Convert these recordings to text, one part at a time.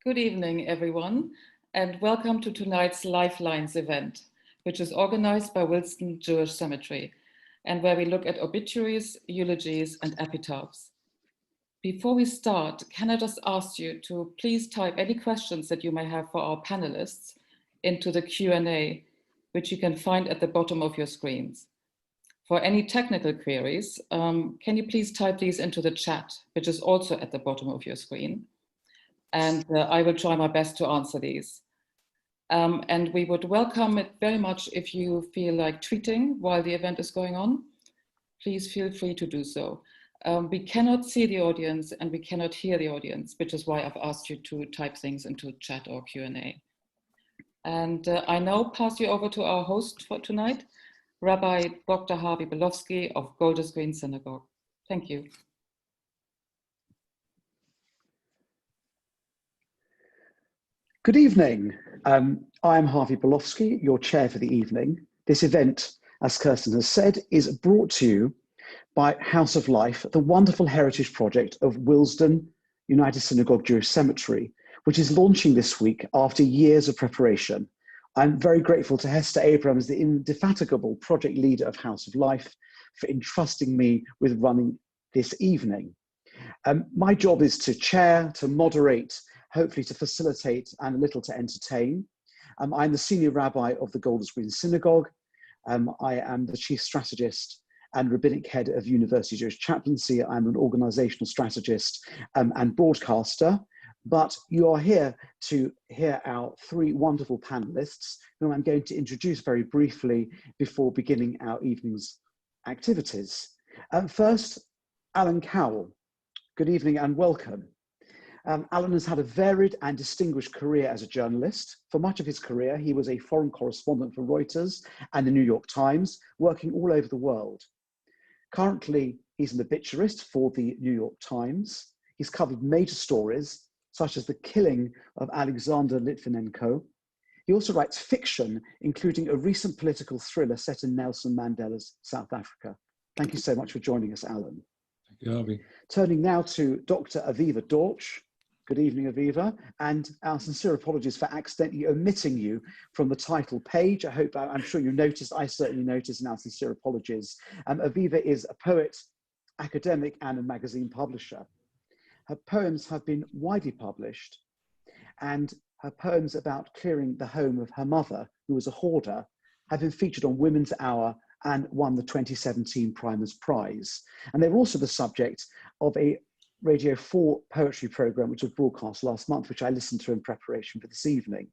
Good evening, everyone, and welcome to tonight's Lifelines event, which is organized by Wilson Jewish Cemetery, and where we look at obituaries, eulogies, and epitaphs. Before we start, can I just ask you to please type any questions that you may have for our panelists into the Q&A, which you can find at the bottom of your screens. For any technical queries, can you please type these into the chat, which is also at the bottom of your screen? And I will try my best to answer these. And we would welcome it very much if you feel like tweeting while the event is going on. Please feel free to do so. We cannot see the audience and we cannot hear the audience, which is why I've asked you to type things into chat or Q&A. And I now pass you over to our host for tonight, Rabbi Dr. Harvey Belofsky of Golders Green Synagogue. Thank you. Good evening. I'm Harvey Belofsky, your chair for the evening. This event, as Kirsten has said, is brought to you by House of Life, the wonderful heritage project of Willesden United Synagogue Jewish Cemetery, which is launching this week after years of preparation. I'm very grateful to Hester Abrams, the indefatigable project leader of House of Life, for entrusting me with running this evening. My job is to chair, to moderate, hopefully to facilitate and a little to entertain. I'm the senior rabbi of the Golders Green Synagogue. I am the chief strategist and rabbinic head of University Jewish Chaplaincy. I'm an organizational strategist and broadcaster. But you are here to hear our three wonderful panelists, whom I'm going to introduce very briefly before beginning our evening's activities. First, Alan Cowell. Good evening and welcome. Alan has had a varied and distinguished career as a journalist. For much of his career, he was a foreign correspondent for Reuters and the New York Times, working all over the world. Currently, he's an obituarist for the New York Times. He's covered major stories, such as the killing of Alexander Litvinenko. He also writes fiction, including a recent political thriller set in Nelson Mandela's South Africa. Thank you so much for joining us, Alan. Thank you, Harvey. Turning now to Dr. Aviva Dorsch. Good evening, Aviva, and our sincere apologies for accidentally omitting you from the title page. I'm sure you noticed, I certainly noticed, and our sincere apologies. Aviva is a poet, academic, and a magazine publisher. Her poems have been widely published, and her poems about clearing the home of her mother, who was a hoarder, have been featured on Women's Hour and won the 2017 Primer's Prize. And they were also the subject of a Radio 4 poetry programme, which was broadcast last month, which I listened to in preparation for this evening.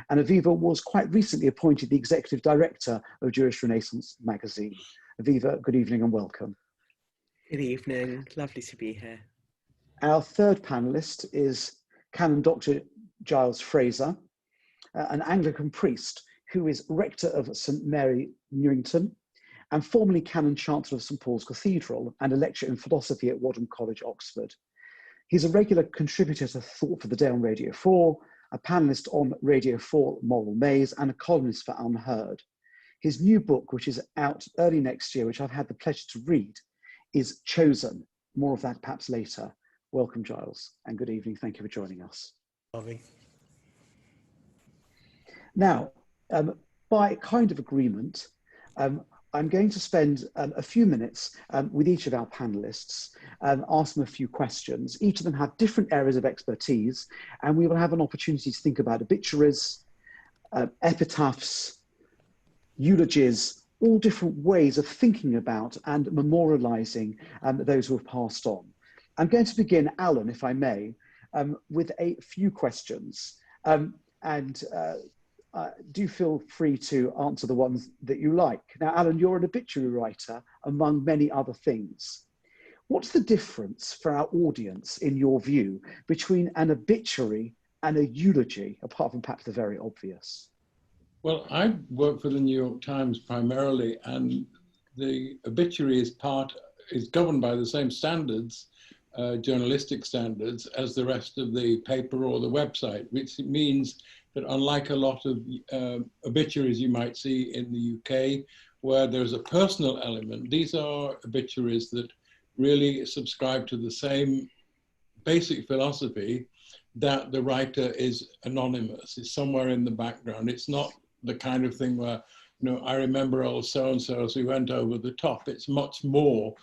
And Aviva was quite recently appointed the executive director of Jewish Renaissance magazine. Aviva, good evening and welcome. Good evening, lovely to be here. Our third panellist is Canon Dr. Giles Fraser, an Anglican priest who is rector of St Mary Newington and formerly Canon Chancellor of St Paul's Cathedral and a lecturer in philosophy at Wadham College, Oxford. He's a regular contributor to Thought for the Day on Radio 4, a panellist on Radio 4 Moral Maze, and a columnist for Unheard. His new book, which is out early next year, which I've had the pleasure to read, is Chosen. More of that perhaps later. Welcome, Giles, and good evening. Thank you for joining us. Harvey. Now, by kind of agreement, I'm going to spend a few minutes with each of our panelists, ask them a few questions. Each of them have different areas of expertise, and we will have an opportunity to think about obituaries, epitaphs, eulogies, all different ways of thinking about and memorializing those who have passed on. I'm going to begin, Alan, if I may, with a few questions. Do feel free to answer the ones that you like. Now, Alan, you're an obituary writer, among many other things. What's the difference for our audience, in your view, between an obituary and a eulogy, apart from perhaps the very obvious? Well, I work for the New York Times primarily, and the obituary is governed by the same standards, journalistic standards, as the rest of the paper or the website, which means that unlike a lot of obituaries you might see in the UK, where there's a personal element, these are obituaries that really subscribe to the same basic philosophy that the writer is anonymous. It's somewhere in the background. It's not the kind of thing where, I remember old so-and-so as we went over the top. It's much more,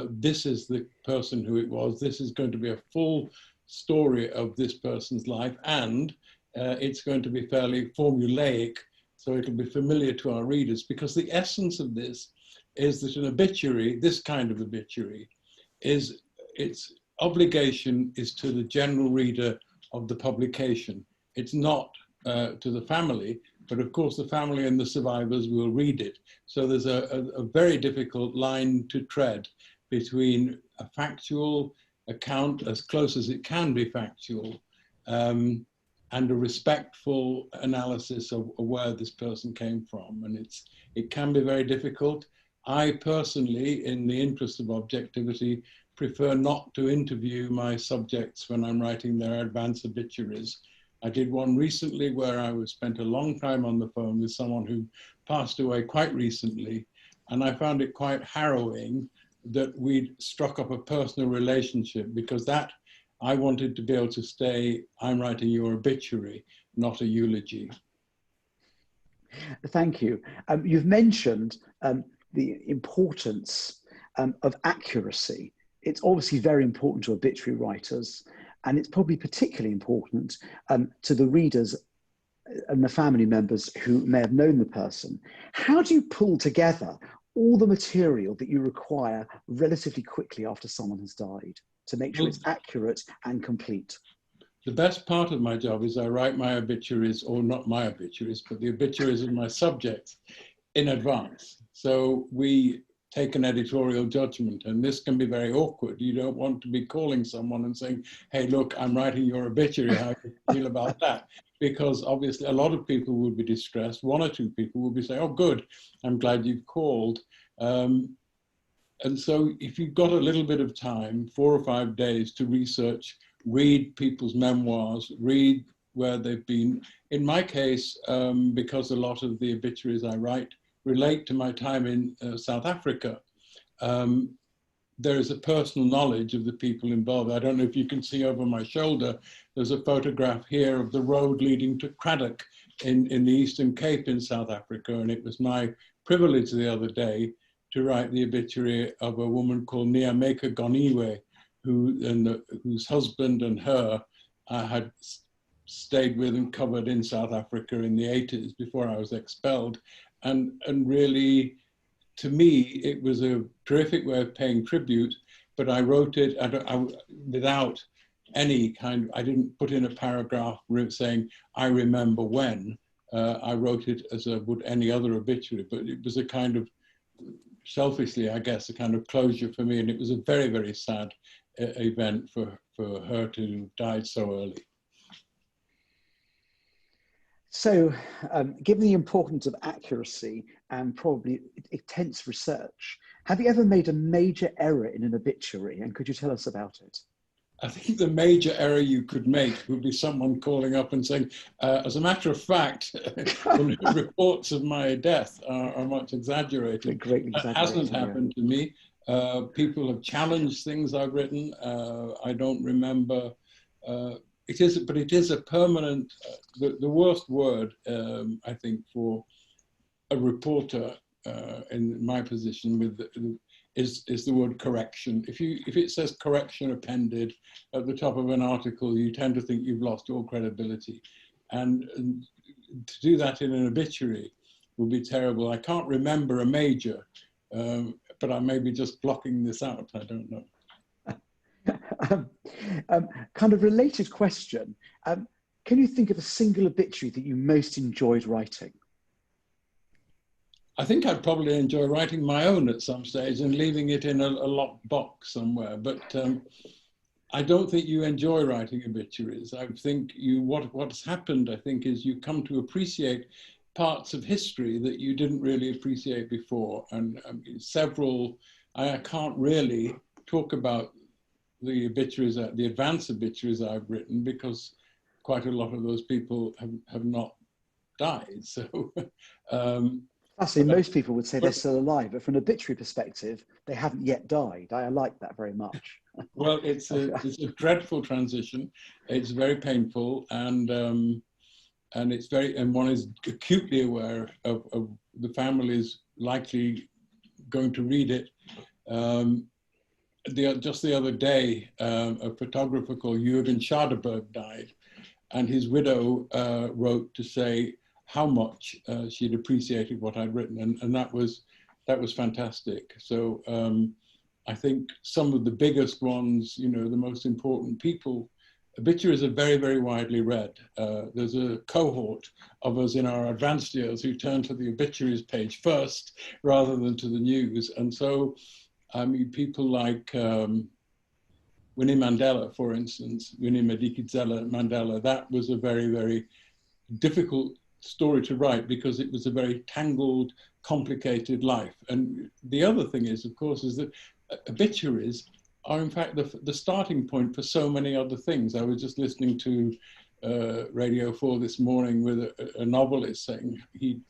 this is the person who it was. This is going to be a full story of this person's life, and it's going to be fairly formulaic, so it'll be familiar to our readers, because the essence of this is that an obituary, this kind of obituary, is its obligation is to the general reader of the publication. It's not to the family, but of course the family and the survivors will read it. So there's a very difficult line to tread between a factual account, as close as it can be factual, and a respectful analysis of where this person came from. And it can be very difficult. I personally, in the interest of objectivity, prefer not to interview my subjects when I'm writing their advance obituaries. I did one recently where I spent a long time on the phone with someone who passed away quite recently, and I found it quite harrowing that we'd struck up a personal relationship, because that I wanted to be able to say, I'm writing your obituary, not a eulogy. Thank you. You've mentioned the importance of accuracy. It's obviously very important to obituary writers, and it's probably particularly important to the readers and the family members who may have known the person. How do you pull together all the material that you require relatively quickly after someone has died to make sure it's accurate and complete? The best part of my job is I write my obituaries, or not my obituaries, but the obituaries of my subjects in advance. So we take an editorial judgment, and this can be very awkward. You don't want to be calling someone and saying, hey, look, I'm writing your obituary, how do you feel about that? Because obviously a lot of people would be distressed. One or two people would be saying, oh, good, I'm glad you've called. And so if you've got a little bit of time, 4 or 5 days to research, read people's memoirs, read where they've been. In my case, because a lot of the obituaries I write relate to my time in South Africa, there is a personal knowledge of the people involved. I don't know if you can see over my shoulder, there's a photograph here of the road leading to Cradock in the Eastern Cape in South Africa. And it was my privilege the other day to write the obituary of a woman called Niameka Goniwe, whose husband and her had stayed with and covered in South Africa in the 80s before I was expelled. And really, to me, it was a terrific way of paying tribute, but I wrote it without any kind, I didn't put in a paragraph saying, I remember when. I wrote it as I would any other obituary, but it was a kind of, selfishly, I guess, a kind of closure for me. And it was a very, very sad event for her to have died so early. So, given the importance of accuracy and probably intense research, have you ever made a major error in an obituary? And could you tell us about it? I think the major error you could make would be someone calling up and saying, as a matter of fact, the reports of my death are much exaggerated. That hasn't happened to me. People have challenged things I've written. I don't remember. It is a permanent, the worst word, I think, for a reporter in my position is the word correction. If it says correction appended at the top of an article, you tend to think you've lost all credibility. And to do that in an obituary would be terrible. I can't remember a major, but I may be just blocking this out, I don't know. Kind of related question. Can you think of a single obituary that you most enjoyed writing? I think I'd probably enjoy writing my own at some stage and leaving it in a locked box somewhere. But I don't think you enjoy writing obituaries. I think what's happened, I think, is you come to appreciate parts of history that you didn't really appreciate before. And I can't really talk about the obituaries, the advance obituaries I've written, because quite a lot of those people have not died. So Fascinating. Most people would say they're still alive, but from an obituary perspective, they haven't yet died. I like that very much. Well, it's a dreadful transition. It's very painful, and it's very, and one is acutely aware of the families likely going to read it. Just the other day, a photographer called Jürgen Schaderberg died, and his widow wrote to say how much she'd appreciated what I'd written, and that was fantastic. So I think some of the biggest ones, you know, the most important people, obituaries are very, very widely read. There's a cohort of us in our advanced years who turn to the obituaries page first rather than to the news. And so, I mean, people like Winnie Mandela, for instance, Winnie Madikizela Mandela, that was a very, very difficult story to write because it was a very tangled, complicated life. And the other thing is, of course, is that obituaries are in fact the starting point for so many other things. I was just listening to Radio 4 this morning with a novelist saying he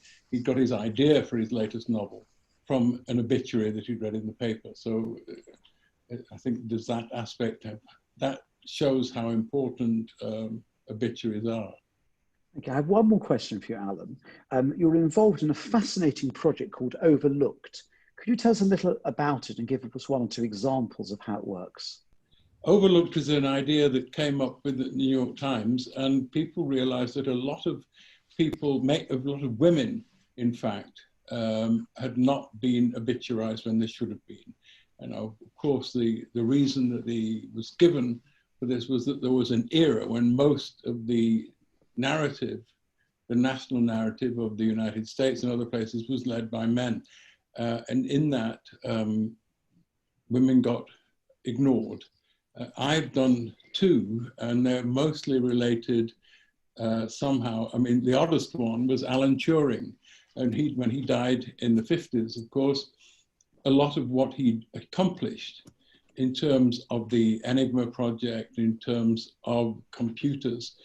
got his idea for his latest novel from an obituary that he'd read in the paper. So I think there's that aspect that shows how important obituaries are. Okay, I have one more question for you, Alan. You're involved in a fascinating project called Overlooked. Could you tell us a little about it and give us one or two examples of how it works? Overlooked is an idea that came up with the New York Times, and people realized that a lot of women, in fact, had not been obituarized when they should have been. And of course, the reason that was given for this was that there was an era when most of the narrative, the national narrative of the United States and other places, was led by men. And in that, women got ignored. I've done two, and they're mostly related somehow. I mean, the oddest one was Alan Turing. And when he died in the 50s, of course, a lot of what he accomplished in terms of the Enigma project, in terms of computers,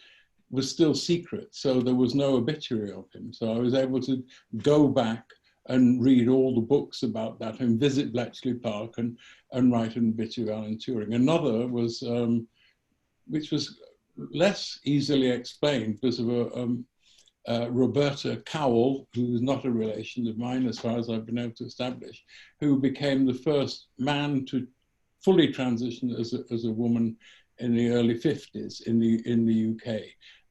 was still secret. So there was no obituary of him. So I was able to go back and read all the books about that and visit Bletchley Park and write an obituary of Alan Turing. Another was, which was less easily explained, because of Roberta Cowell, who is not a relation of mine as far as I've been able to establish, who became the first man to fully transition as a woman in the early 50s in the UK.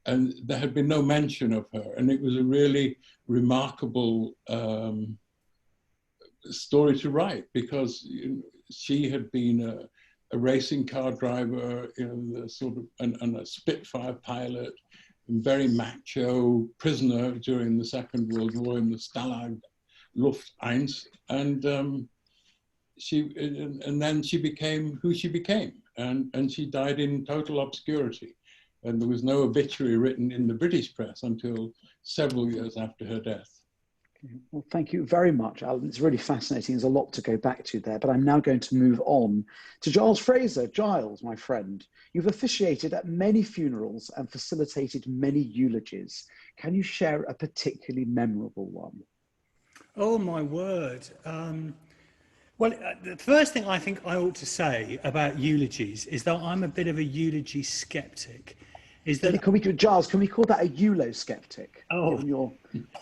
And there had been no mention of her. And it was a really remarkable story to write, because she had been a racing car driver, and a Spitfire pilot, and very macho prisoner during the Second World War in the Stalag Luft 1. And then she became who she became. And she died in total obscurity. And there was no obituary written in the British press until several years after her death. Well, thank you very much, Alan. It's really fascinating. There's a lot to go back to there, but I'm now going to move on to Giles Fraser. Giles, my friend, you've officiated at many funerals and facilitated many eulogies. Can you share a particularly memorable one? Oh, my word. Well, the first thing I think I ought to say about eulogies is that I'm a bit of a eulogy skeptic. Giles, can we call that a Eulosceptic? Oh.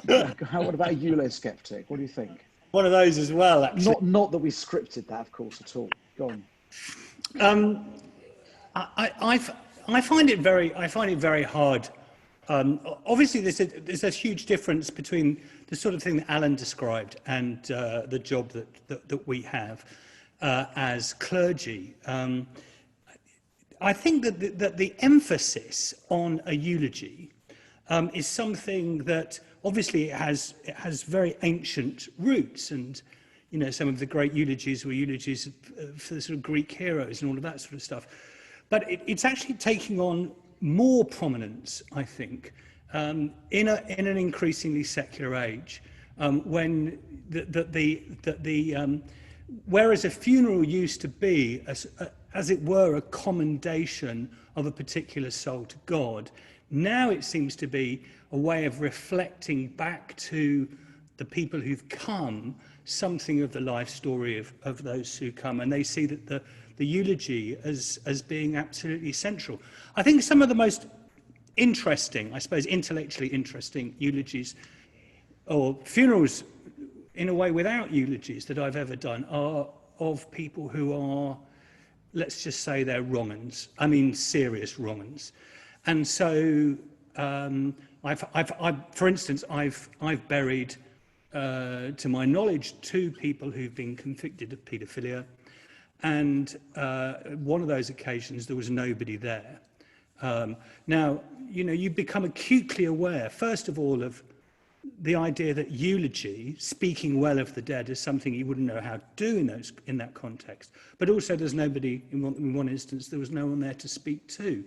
What about a Eulosceptic? What do you think? One of those as well, actually. Not that we scripted that, of course, at all. Go on. I find it very hard. Obviously, there's a huge difference between the sort of thing that Alan described and the job that we have as clergy. I think that the emphasis on a eulogy is something that obviously it has very ancient roots, and some of the great eulogies were eulogies for the sort of Greek heroes and all of that sort of stuff. But it's actually taking on more prominence, I think, in an increasingly secular age, when whereas a funeral used to be, as it were, a commendation of a particular soul to God, now it seems to be a way of reflecting back to the people who've come something of the life story of those who come, and they see that the eulogy as being absolutely central. I think some of the most interesting, I suppose, intellectually interesting eulogies or funerals, in a way, without eulogies that I've ever done are of people who are, let's just say, they're wrong-uns. I mean, serious wrong-uns. And so, for instance, I've buried, to my knowledge, 2 people who've been convicted of paedophilia, and one of those occasions there was nobody there. Now, you know, you become acutely aware, first of all, of the idea that eulogy, speaking well of the dead, is something you wouldn't know how to do in that context. But also, there's nobody, in one instance, there was no one there to speak to.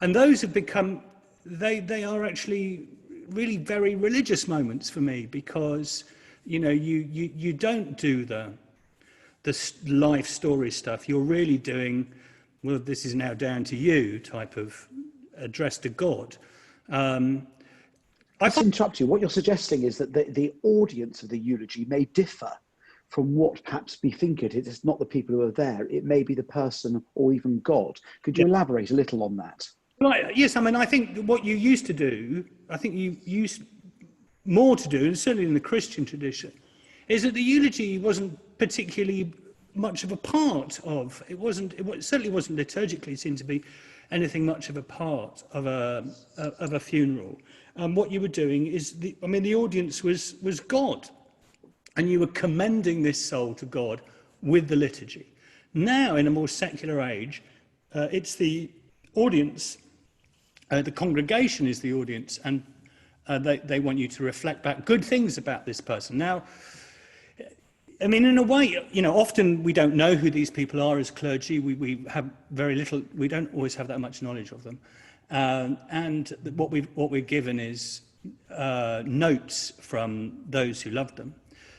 And those have become, they are actually really very religious moments for me, because, you know, you don't do the life story stuff. You're really doing, well, this is now down to you type of address to God. I'll interrupt you. What you're suggesting is that the audience of the eulogy may differ from what perhaps we think it is. It's not the people who are there. It may be the person or even God. Could you elaborate a little on that? Right. Yes, I mean, I think what you used to do, I think you used more to do, and certainly in the Christian tradition, is that the eulogy wasn't particularly much of a part of, it certainly wasn't liturgically seen to be anything much of a part of a funeral. What you were doing is, the audience was God, and you were commending this soul to God with the liturgy. Now, in a more secular age, it's the audience, the congregation is the audience, and they want you to reflect back good things about this person. Now, I mean, in a way, you know, often we don't know who these people are as clergy. We have very little, we don't always have that much knowledge of them. And what we're given is notes from those who loved them.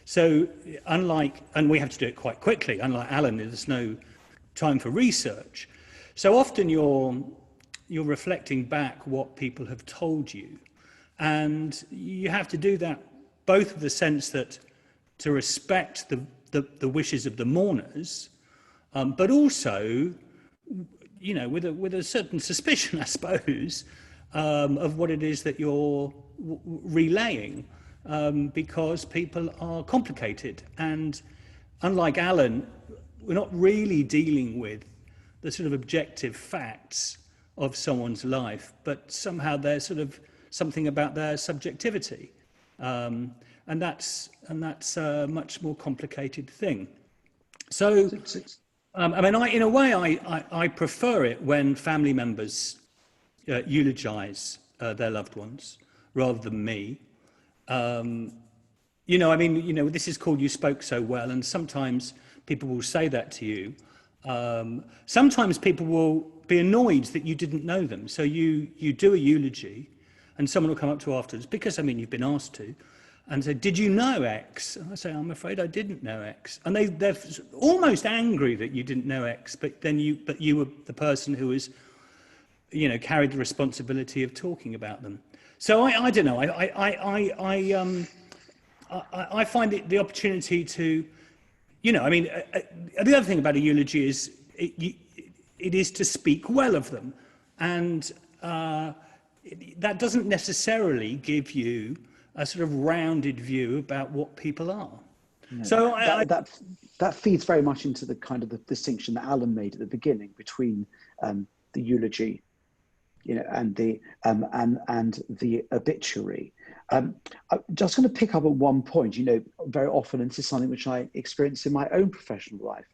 So and we have to do it quite quickly, unlike Alan, there's no time for research. So often you're reflecting back what people have told you. And you have to do that both with the sense that to respect the wishes of the mourners, but also, you know, with a certain suspicion, I suppose, of what it is that you're relaying, because people are complicated. And unlike Alan, we're not really dealing with the sort of objective facts of someone's life, but somehow they're sort of something about their subjectivity. And that's a much more complicated thing. So, I mean, in a way, I prefer it when family members eulogize their loved ones rather than me. You know, I mean, you know, this is called "You Spoke So Well," and sometimes people will say that to you. Sometimes people will be annoyed that you didn't know them. So you do a eulogy, and someone will come up to you afterwards, because, I mean, you've been asked to, and say, "Did you know X?" And I say, "I'm afraid I didn't know X." And they're almost angry that you didn't know X, but you were the person who was, you know, carried the responsibility of talking about them. So I don't know. I find it the opportunity to, you know, I mean, the other thing about a eulogy is it is to speak well of them, and that doesn't necessarily give you a sort of rounded view about what people are. No, so that feeds very much into the kind of the distinction that Alan made at the beginning between the eulogy, you know, and the obituary. I'm just going to pick up on one point. You know, very often, and this is something which I experience in my own professional life.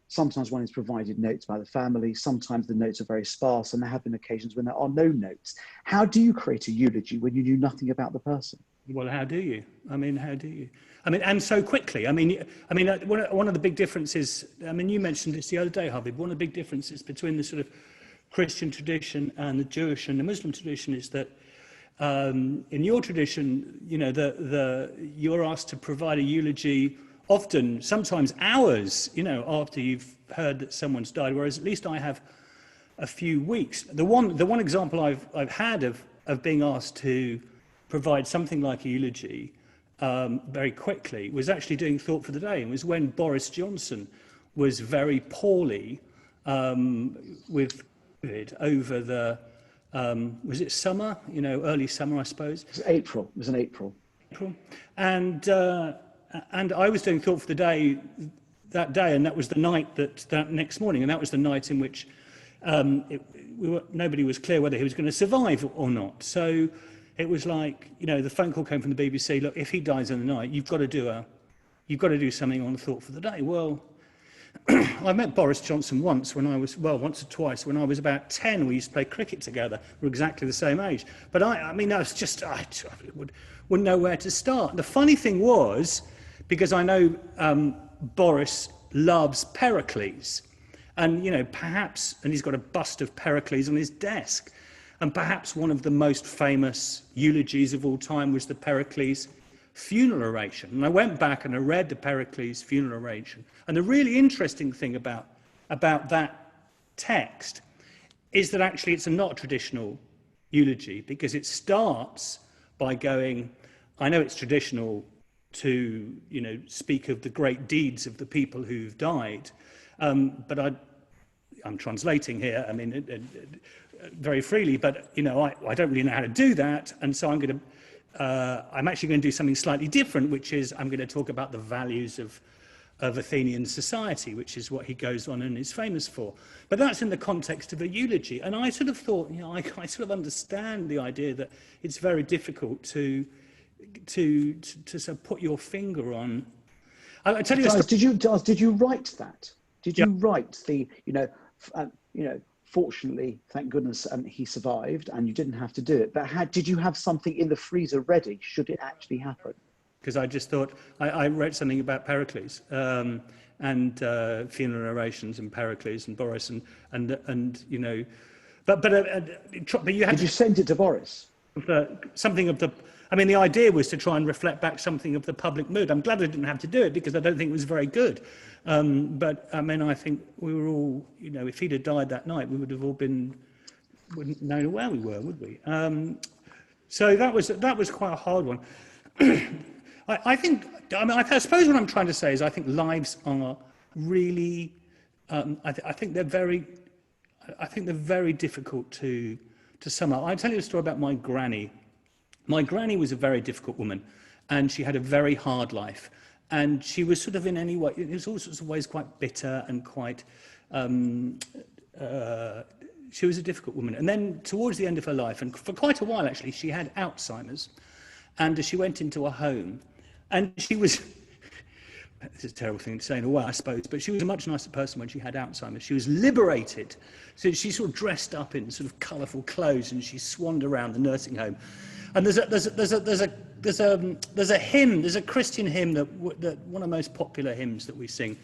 Sometimes one is provided notes by the family. Sometimes the notes are very sparse, and there have been occasions when there are no notes. How do you create a eulogy when you knew nothing about the person? Well, how do you? I mean, how do you? I mean, and so quickly. I mean, one of the big differences. I mean, you mentioned this the other day, Habib. One of the big differences between the sort of Christian tradition and the Jewish and the Muslim tradition is that in your tradition, you know, you're asked to provide a eulogy often, sometimes hours, you know, after you've heard that someone's died. Whereas at least I have a few weeks. The one example I've had of being asked to provide something like a eulogy very quickly was actually doing Thought for the Day, and was when Boris Johnson was very poorly with COVID over the, was it summer? You know, early summer, I suppose. It was April. It was in April. And I was doing Thought for the Day that day, and that was the night that next morning, and that was the night in which nobody was clear whether he was going to survive or not. So it was like, you know, the phone call came from the BBC. Look, if he dies in the night, you've got to do something on Thought for the Day. Well, I met Boris Johnson once once or twice when I was about 10. We used to play cricket together. We're exactly the same age. But I mean, I was just, I wouldn't know where to start. The funny thing was, because I know Boris loves Pericles, and, you know, perhaps, and he's got a bust of Pericles on his desk, and perhaps one of the most famous eulogies of all time was the Pericles Funeral Oration. And I went back and I read the Pericles Funeral Oration. And the really interesting thing about that text is that actually it's not a traditional eulogy, because it starts by going, I know it's traditional to, you know, speak of the great deeds of the people who've died, but I'm translating here, I mean, very freely, but, you know, I don't really know how to do that, and so I'm actually going to do something slightly different, which is I'm going to talk about the values of Athenian society, which is what he goes on and is famous for. But that's in the context of a eulogy, and I sort of thought, you know, I sort of understand the idea that it's very difficult to sort of put your finger on. I tell you, Giles, did you write that? Did you write the, you know, fortunately, thank goodness, he survived, and you didn't have to do it. But did you have something in the freezer ready should it actually happen? Because I just thought I wrote something about Pericles and funeral orations and Pericles and Boris and you know, but you had. Did you send it to Boris? Something of the. I mean, the idea was to try and reflect back something of the public mood. I'm glad I didn't have to do it, because I don't think it was very good. But I mean, I think we were all, you know, if he'd have died that night, we would have all wouldn't know where we were, would we? So that was quite a hard one. I suppose what I'm trying to say is I think lives are really, I think they're very difficult to sum up. I'll tell you a story about my granny. My granny was a very difficult woman, and she had a very hard life. And she was sort of in any way, it was all sorts of ways quite bitter and quite, she was a difficult woman. And then towards the end of her life, and for quite a while actually, she had Alzheimer's. And she went into a home, and she was, this is a terrible thing to say in a way, I suppose, but she was a much nicer person when she had Alzheimer's. She was liberated. So she sort of dressed up in sort of colourful clothes, and she swanned around the nursing home. And there's a hymn, there's a Christian hymn that one of the most popular hymns that we sing,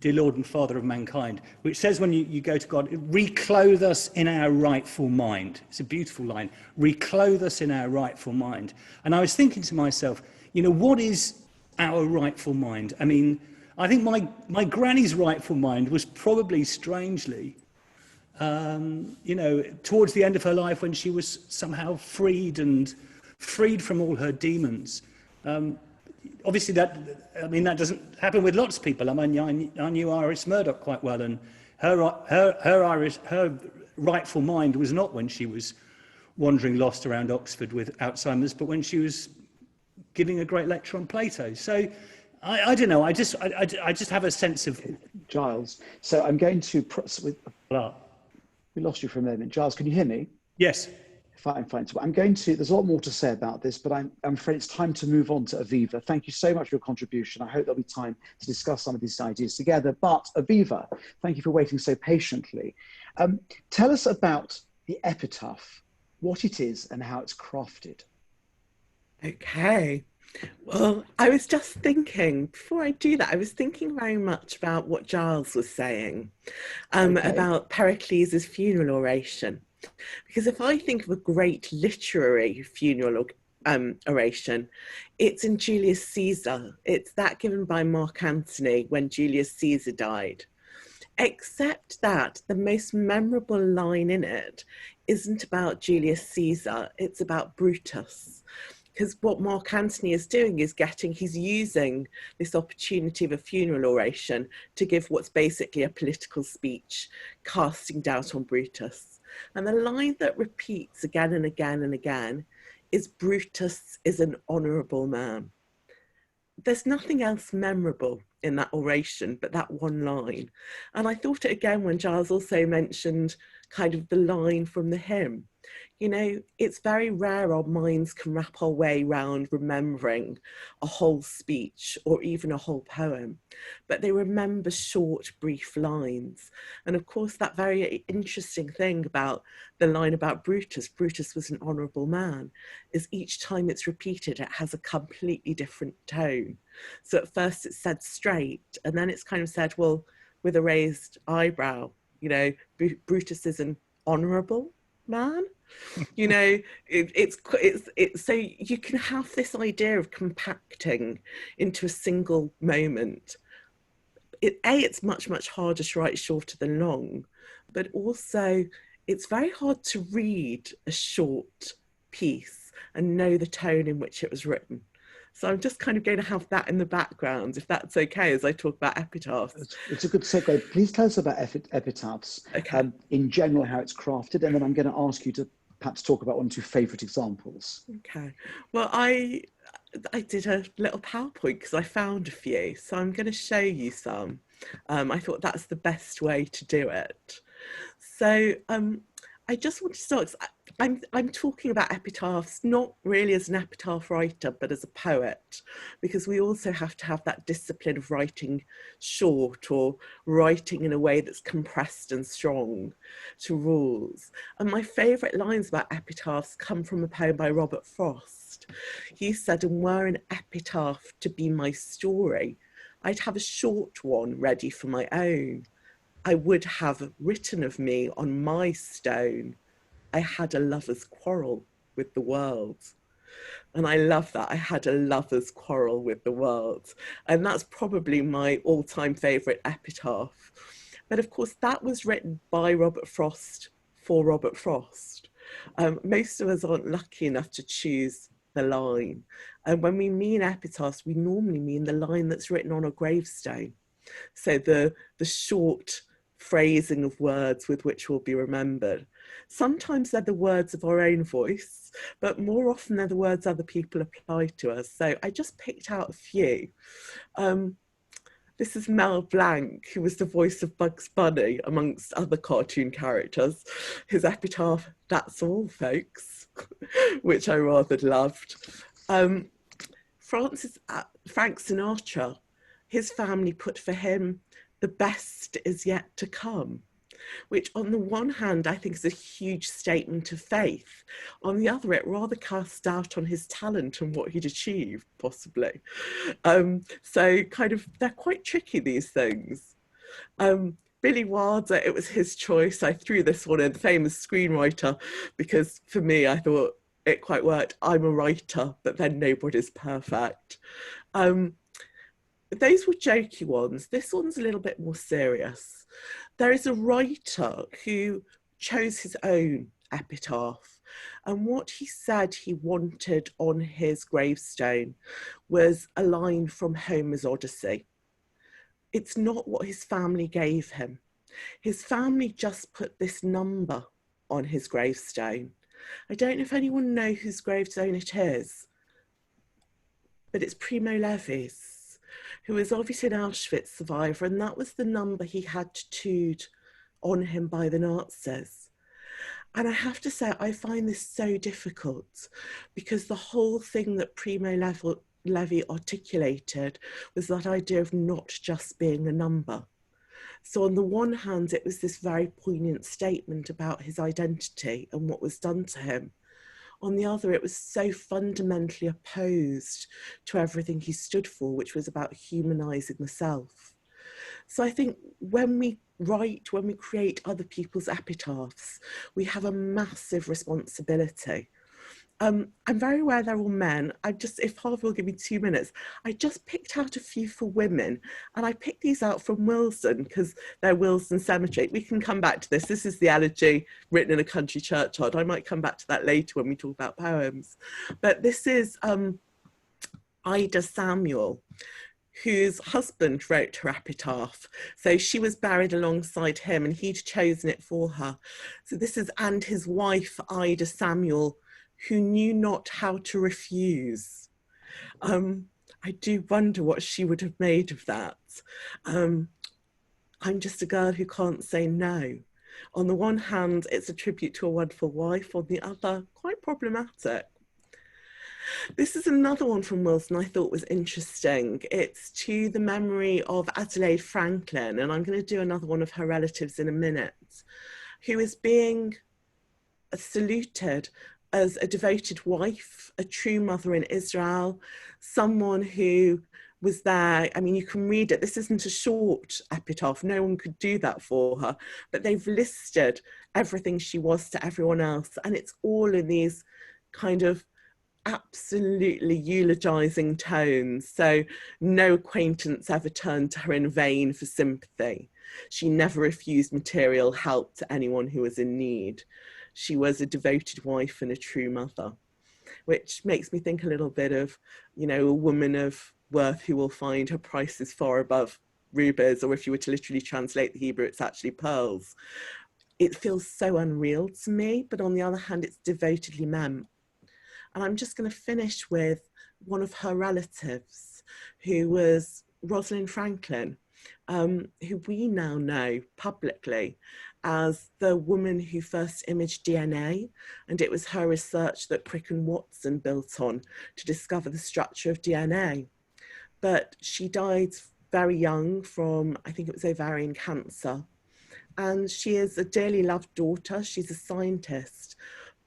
Dear Lord and Father of Mankind, which says when you go to God, reclothe us in our rightful mind. It's a beautiful line, reclothe us in our rightful mind. And I was thinking to myself, you know, what is our rightful mind? I mean, I think my granny's rightful mind was probably strangely, you know, towards the end of her life, when she was somehow freed from all her demons. Obviously, that doesn't happen with lots of people. I mean, I knew Iris Murdoch quite well, and her rightful mind was not when she was wandering lost around Oxford with Alzheimer's, but when she was giving a great lecture on Plato. So I don't know. I just have a sense of Giles. So I'm going to. We lost you for a moment. Giles, can you hear me? Yes. Fine. So I'm going to, there's a lot more to say about this, but I'm afraid it's time to move on to Aviva. Thank you so much for your contribution. I hope there'll be time to discuss some of these ideas together. But Aviva, thank you for waiting so patiently. Tell us about the epitaph, what it is and how it's crafted. Okay. Well, I was just thinking, before I do that, I was thinking very much about what Giles was saying about Pericles' funeral oration. Because if I think of a great literary funeral oration, it's in Julius Caesar. It's that given by Mark Antony when Julius Caesar died. Except that the most memorable line in it isn't about Julius Caesar, it's about Brutus. because what Mark Antony is doing is he's using this opportunity of a funeral oration to give what's basically a political speech, casting doubt on Brutus. And the line that repeats again and again and again is, Brutus is an honourable man. There's nothing else memorable in that oration but that one line. And I thought it again when Giles also mentioned kind of the line from the hymn. You know, it's very rare our minds can wrap our way around remembering a whole speech or even a whole poem, but they remember short, brief lines. And of course, that very interesting thing about the line about Brutus was an honourable man, is each time it's repeated, it has a completely different tone. So at first it's said straight, and then it's kind of said, well, with a raised eyebrow, you know, Brutus is an honourable man. You know, it's so you can have this idea of compacting into a single moment. It's much harder to write shorter than long, but also it's very hard to read a short piece and know the tone in which it was written. So I'm just kind of going to have that in the background, if that's okay, as I talk about epitaphs. It's a good segue. Please tell us about epitaphs, Okay. In general, how it's crafted, and then I'm going to ask you to perhaps talk about one or two favourite examples. Okay. Well, I did a little PowerPoint because I found a few, so I'm going to show you some. I thought that's the best way to do it. So I just want to start, I'm talking about epitaphs, not really as an epitaph writer, but as a poet, because we also have to have that discipline of writing short or writing in a way that's compressed and strong to rules. And my favourite lines about epitaphs come from a poem by Robert Frost. He said, and were an epitaph to be my story, I'd have a short one ready for my own. I would have written of me on my stone, I had a lover's quarrel with the world. And I love that. I had a lover's quarrel with the world. And that's probably my all-time favourite epitaph. But of course, that was written by Robert Frost for Robert Frost. Most of us aren't lucky enough to choose the line. And when we mean epitaphs, we normally mean the line that's written on a gravestone. So the short phrasing of words with which we'll be remembered. Sometimes they're the words of our own voice, but more often they're the words other people apply to us. So I just picked out a few. This is Mel Blanc, who was the voice of Bugs Bunny, amongst other cartoon characters. His epitaph, that's all, folks, which I rather loved. Frank Sinatra, his family put for him, the best is yet to come, which on the one hand, I think is a huge statement of faith. On the other, it rather casts doubt on his talent and what he'd achieved, possibly. So kind of, they're quite tricky, these things. Billy Wilder, it was his choice. I threw this one in, famous screenwriter, because for me, I thought it quite worked. I'm a writer, but then nobody's perfect. Those were jokey ones. This one's a little bit more serious. There is a writer who chose his own epitaph, and what he said he wanted on his gravestone was a line from Homer's Odyssey. It's not what his family gave him. His family just put this number on his gravestone. I don't know if anyone knows whose gravestone it is, but it's Primo Levi's, who was obviously an Auschwitz survivor, and that was the number he had tattooed on him by the Nazis. And I have to say, I find this so difficult, because the whole thing that Primo Levi articulated was that idea of not just being a number. So on the one hand, it was this very poignant statement about his identity and what was done to him. On the other, it was so fundamentally opposed to everything he stood for, which was about humanising the self. So I think when we write, when we create other people's epitaphs, we have a massive responsibility. I'm very aware they're all men. If Harvey will give me 2 minutes, I just picked out a few for women, and I picked these out from Wilson because they're Wilson Cemetery. We can come back to this. This is the elegy written in a country churchyard. I might come back to that later when we talk about poems. But this is Ida Samuel, whose husband wrote her epitaph. So she was buried alongside him and he'd chosen it for her. So this is, and his wife, Ida Samuel, who knew not how to refuse. I do wonder what she would have made of that. I'm just a girl who can't say no. On the one hand, it's a tribute to a wonderful wife. On the other, quite problematic. This is another one from Wilson I thought was interesting. It's to the memory of Adelaide Franklin, and I'm going to do another one of her relatives in a minute, who is being saluted as a devoted wife, a true mother in Israel, someone who was there. I mean, you can read it. This isn't a short epitaph. No one could do that for her, but they've listed everything she was to everyone else. And it's all in these kind of absolutely eulogizing tones. So no acquaintance ever turned to her in vain for sympathy. She never refused material help to anyone who was in need. She was a devoted wife and a true mother, which makes me think a little bit of, you know, a woman of worth who will find her prices far above rubies, or if you were to literally translate the Hebrew, it's actually pearls. It feels so unreal to me, but on the other hand, it's devotedly meant. And I'm just going to finish with one of her relatives, who was Rosalyn Franklin, who we now know publicly as the woman who first imaged DNA. And it was her research that Crick and Watson built on to discover the structure of DNA. But she died very young from, I think it was ovarian cancer. And she is a dearly loved daughter. She's a scientist.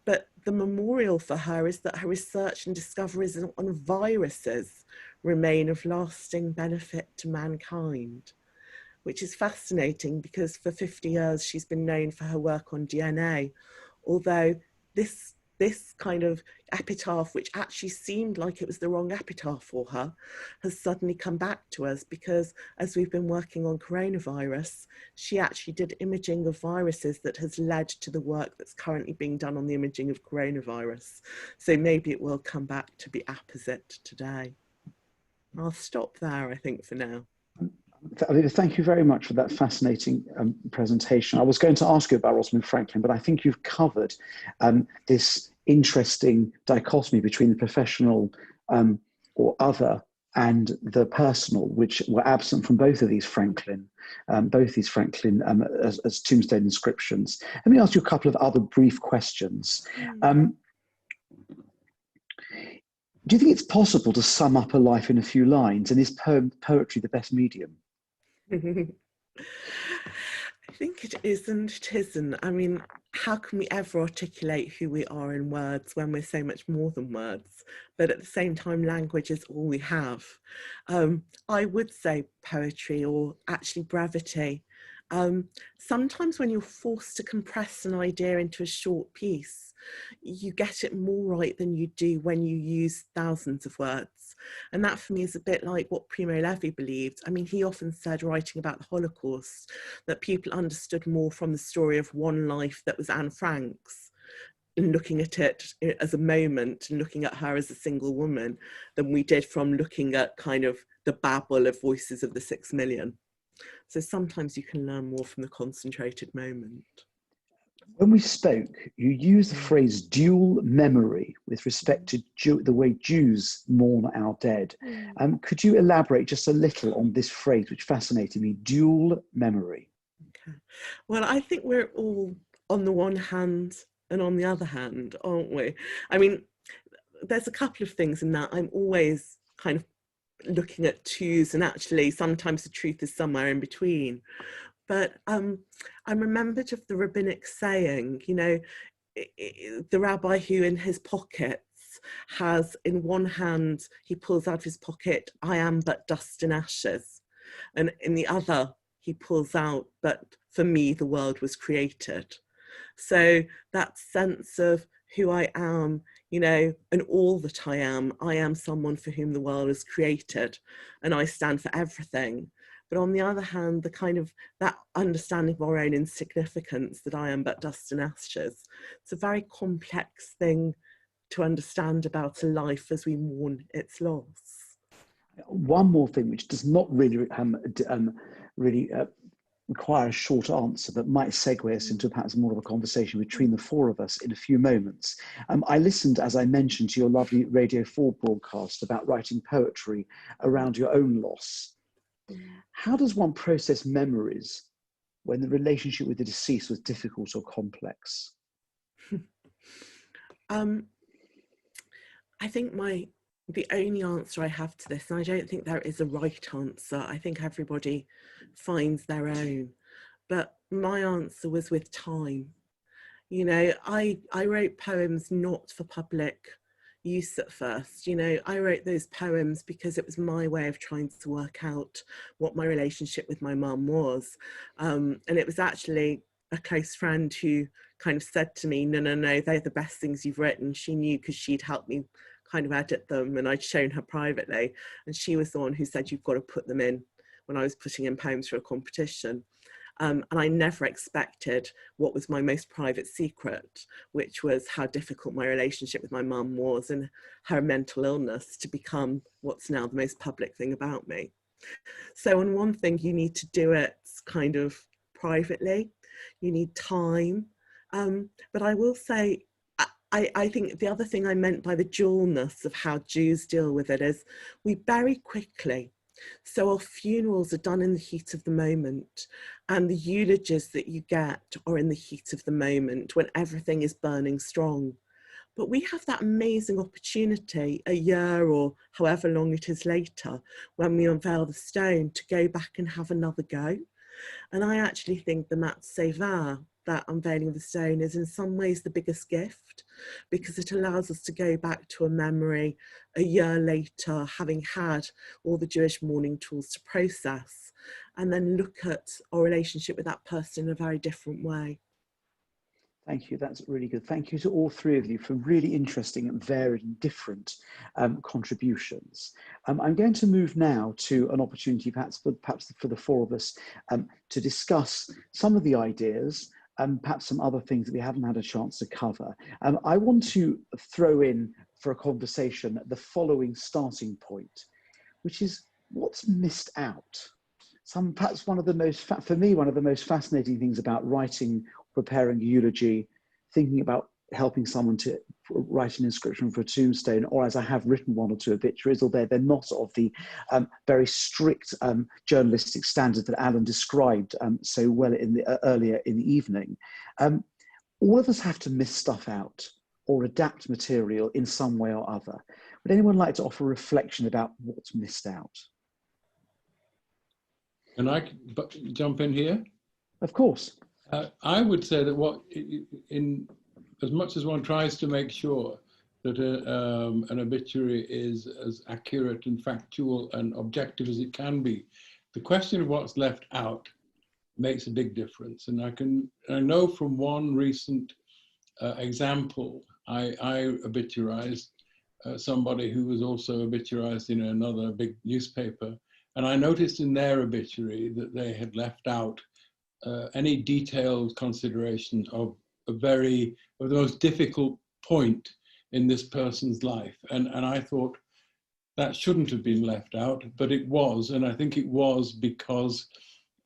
But the memorial for her is that her research and discoveries on viruses remain of lasting benefit to mankind, which is fascinating because for 50 years she's been known for her work on DNA, although this kind of epitaph, which actually seemed like it was the wrong epitaph for her, has suddenly come back to us because as we've been working on coronavirus, she actually did imaging of viruses that has led to the work that's currently being done on the imaging of coronavirus. So maybe it will come back to be apposite today. I'll stop there, I think, for now. Thank you very much for that fascinating presentation. I was going to ask you about Rosalyn Franklin, but I think you've covered this interesting dichotomy between the professional or other and the personal, which were absent from both of these Franklin, as tombstone inscriptions. Let me ask you a couple of other brief questions. Do you think it's possible to sum up a life in a few lines? And is poetry the best medium? I think it is and it isn't. I mean, how can we ever articulate who we are in words when we're so much more than words? But at the same time, language is all we have. I would say poetry, or actually brevity. Sometimes when you're forced to compress an idea into a short piece, you get it more right than you do when you use thousands of words. And that for me is a bit like what Primo Levi believed. I mean, he often said, writing about the Holocaust, that people understood more from the story of one life that was Anne Frank's, and looking at it as a moment and looking at her as a single woman, than we did from looking at kind of the babble of voices of the 6 million. So sometimes you can learn more from the concentrated moment. When we spoke, you used the phrase dual memory with respect to the way Jews mourn our dead. Could you elaborate just a little on this phrase, which fascinated me, dual memory? Okay. Well, I think we're all on the one hand and on the other hand, aren't we? I mean, there's a couple of things in that. I'm always kind of looking at twos, and actually sometimes the truth is somewhere in between. But I'm remembered of the rabbinic saying, you know, the rabbi who in his pockets has, in one hand, he pulls out of his pocket, I am but dust and ashes. And in the other, he pulls out, but for me, the world was created. So that sense of who I am you know, and all that I am someone for whom the world is created, and I stand for everything. But on the other hand, the kind of that understanding of our own insignificance, that I am but dust and ashes, it's a very complex thing to understand about a life as we mourn its loss. One more thing, which does not really require a short answer, but might segue us into perhaps more of a conversation between the four of us in a few moments. I listened, as I mentioned, to your lovely Radio 4 broadcast about writing poetry around your own loss. How does one process memories when the relationship with the deceased was difficult or complex? I think the only answer I have to this, and I don't think there is a right answer, I think everybody finds their own, but my answer was with time. You know, I wrote poems not for public use at first. You know, I wrote those poems because it was my way of trying to work out what my relationship with my mum was. And it was actually a close friend who kind of said to me, no, they're the best things you've written. She knew because she'd helped me kind of edit them, and I'd shown her privately. And she was the one who said, you've got to put them in, when I was putting in poems for a competition. And I never expected what was my most private secret, which was how difficult my relationship with my mum was and her mental illness, to become what's now the most public thing about me. So on one thing, you need to do it kind of privately, you need time. But I will say, I think the other thing I meant by the dualness of how Jews deal with it is we bury quickly. So our funerals are done in the heat of the moment, and the eulogies that you get are in the heat of the moment when everything is burning strong. But we have that amazing opportunity a year or however long it is later, when we unveil the stone, to go back and have another go. And I actually think the Mat Seva, that unveiling of the stone, is in some ways the biggest gift, because it allows us to go back to a memory a year later, having had all the Jewish mourning tools to process, and then look at our relationship with that person in a very different way. Thank you, that's really good. Thank you to all three of you for really interesting and varied and different contributions. I'm going to move now to an opportunity perhaps for the four of us to discuss some of the ideas and perhaps some other things that we haven't had a chance to cover. I want to throw in for a conversation the following starting point, which is what's missed out. Perhaps one of the most, for me, one of the most fascinating things about writing, preparing a eulogy, thinking about helping someone to write an inscription for a tombstone, or as I have written one or two obituaries, although they're not of the very strict journalistic standard that Alan described so well earlier in the evening. All of us have to miss stuff out or adapt material in some way or other. Would anyone like to offer a reflection about what's missed out? Can I jump in here? Of course. I would say that as much as one tries to make sure that an obituary is as accurate and factual and objective as it can be, the question of what's left out makes a big difference. And I know from one recent example, I obituarized somebody who was also obituarized in another big newspaper. And I noticed in their obituary that they had left out any detailed consideration of the most difficult point in this person's life. And I thought that shouldn't have been left out, but it was. And I think it was because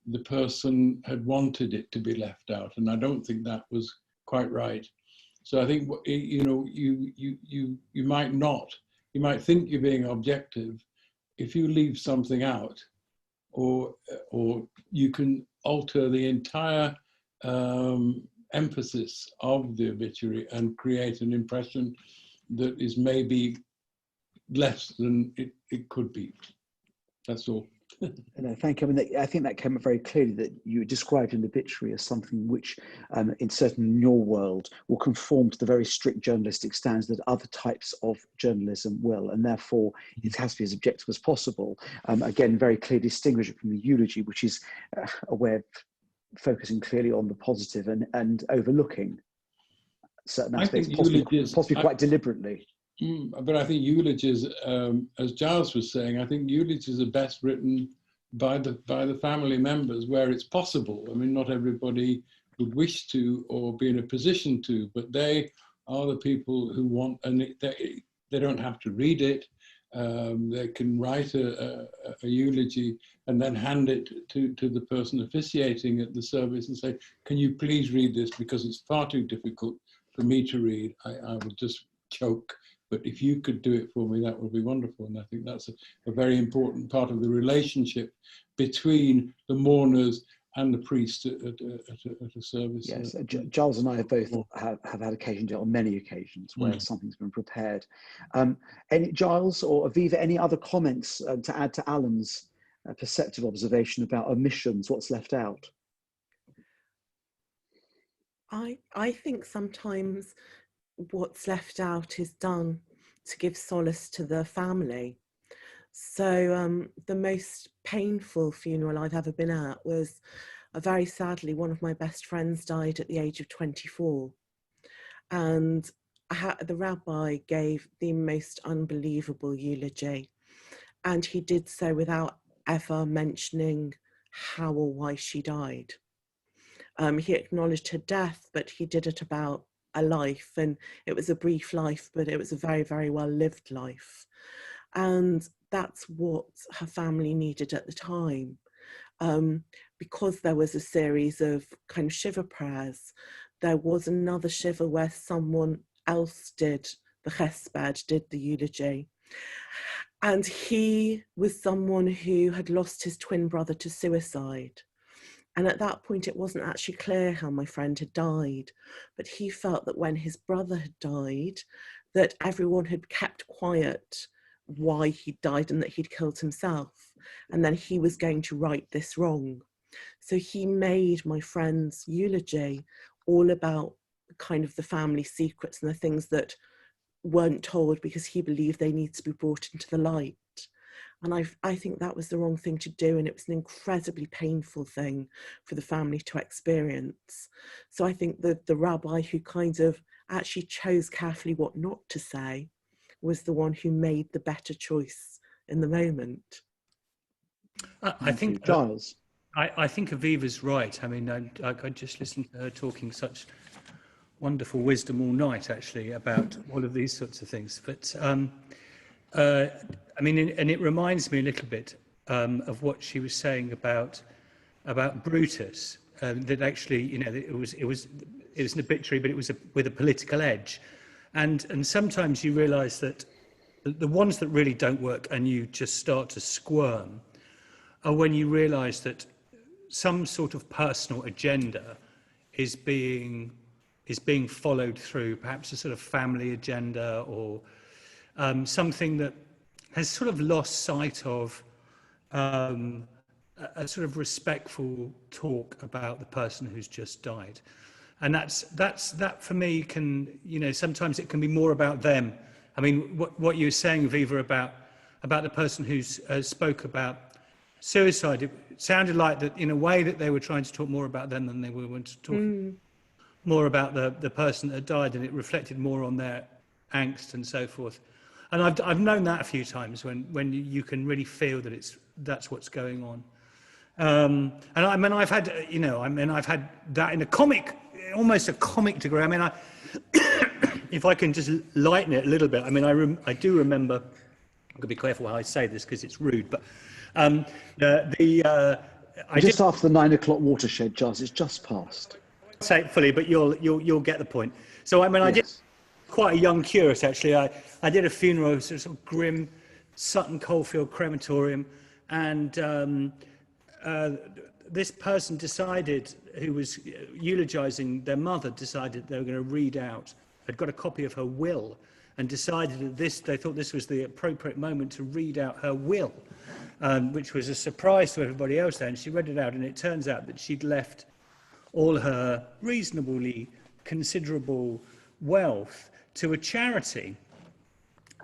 the person had wanted it to be left out. And I don't think that was quite right. So I think, you know, you might think you're being objective. If you leave something out, or you can alter the entire emphasis of the obituary and create an impression that is maybe less than it could be. That's all. No, thank you. I mean, I think that came up very clearly, that you described an obituary as something which, certainly in your world, will conform to the very strict journalistic standards that other types of journalism will, and therefore it has to be as objective as possible. Again, very clearly distinguish it from the eulogy, which is a way of focusing clearly on the positive and overlooking certain I think aspects, possibly quite deliberately. But I think eulogies, as Giles was saying, I think eulogies are best written by the family members where it's possible. I mean, not everybody would wish to or be in a position to, but they are the people who want, and they don't have to read it. They can write a eulogy and then hand it to the person officiating at the service and say, can you please read this, because it's far too difficult for me to read. I would just choke. But if you could do it for me, that would be wonderful. And I think that's a very important part of the relationship between the mourners and the priest at a service. Yes, Giles and I have both have had occasions, on many occasions, where something's been prepared. Any Giles or Aviva, any other comments to add to Alan's perceptive observation about omissions, what's left out? I think sometimes what's left out is done to give solace to the family. So the most painful funeral I've ever been at was, very sadly, one of my best friends died at the age of 24. And the rabbi gave the most unbelievable eulogy. And he did so without ever mentioning how or why she died. He acknowledged her death, but he did it about a life, and it was a brief life, but it was a very, very well-lived life. And that's what her family needed at the time. Because there was a series of kind of shiva prayers, there was another shiva where someone else did the chesed, did the eulogy. And he was someone who had lost his twin brother to suicide. And at that point, it wasn't actually clear how my friend had died, but he felt that when his brother had died, that everyone had kept quiet why he died and that he'd killed himself. And then he was going to right this wrong. So he made my friend's eulogy all about kind of the family secrets and the things that weren't told because he believed they need to be brought into the light. And I think that was the wrong thing to do, and it was an incredibly painful thing for the family to experience. So I think that the rabbi who kind of actually chose carefully what not to say was the one who made the better choice in the moment. I think Giles. I think Aviva's right. I mean, I just listened to her talking such wonderful wisdom all night, actually, about all of these sorts of things. But I mean, and it reminds me a little bit of what she was saying about Brutus. That actually, you know, it was an obituary, but it was with a political edge. And sometimes you realise that the ones that really don't work and you just start to squirm are when you realise that some sort of personal agenda is being followed through, perhaps a sort of family agenda or something that has sort of lost sight of a sort of respectful talk about the person who's just died. And that for me can, you know, sometimes it can be more about them. I mean, what you were saying, Viva, about the person who spoke about suicide, it sounded like that in a way that they were trying to talk more about them than they were talking more about the person that had died, and it reflected more on their angst and so forth. And I've known that a few times when you can really feel that that's what's going on. And I mean, I've had that in a comic, almost a comic degree. I mean, if I can just lighten it a little bit. I mean, I do remember. I've got to be careful how I say this because it's rude, but just after the 9 o'clock watershed, Giles, it's just passed. Say it fully, but you'll get the point. So I mean, I did quite a young curate actually. I did a funeral, sort of grim, Sutton Coldfield crematorium, and this person decided, who was eulogising their mother, decided they were going to read out. Had got a copy of her will, and decided that they thought this was the appropriate moment to read out her will, which was a surprise to everybody else there. And she read it out, and it turns out that she'd left all her reasonably considerable wealth to a charity.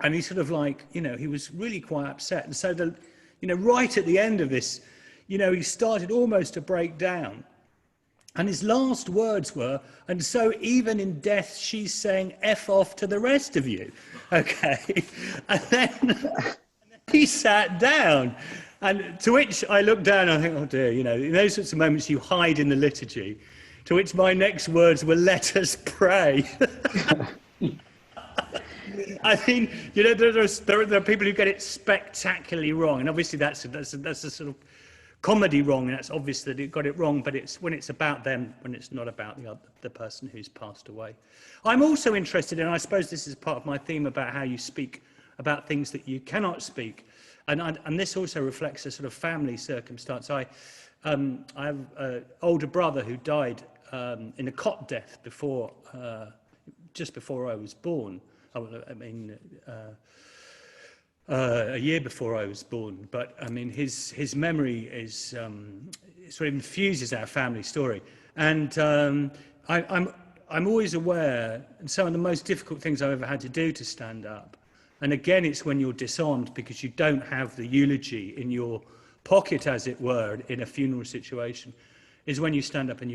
And he sort of like, you know, he was really quite upset. And so, right at the end of this, you know, he started almost to break down. And his last words were, and so even in death, she's saying F off to the rest of you. Okay. And then he sat down. And to which I looked down and I think, oh dear, you know, in those sorts of moments you hide in the liturgy. To which my next words were, let us pray. I mean, you know, there are people who get it spectacularly wrong. And obviously that's a sort of comedy wrong, and that's obvious that it got it wrong, but it's when it's about them, when it's not about the person who's passed away. I'm also interested in, I suppose this is part of my theme about how you speak about things that you cannot speak, and this also reflects a sort of family circumstance. I have an older brother who died in a cot death before, just before I was born. I mean, a year before I was born, but I mean, his memory is sort of infuses our family story, and I'm always aware, and some of the most difficult things I've ever had to do to stand up, and again, it's when you're disarmed because you don't have the eulogy in your pocket, as it were, in a funeral situation, is when you stand up and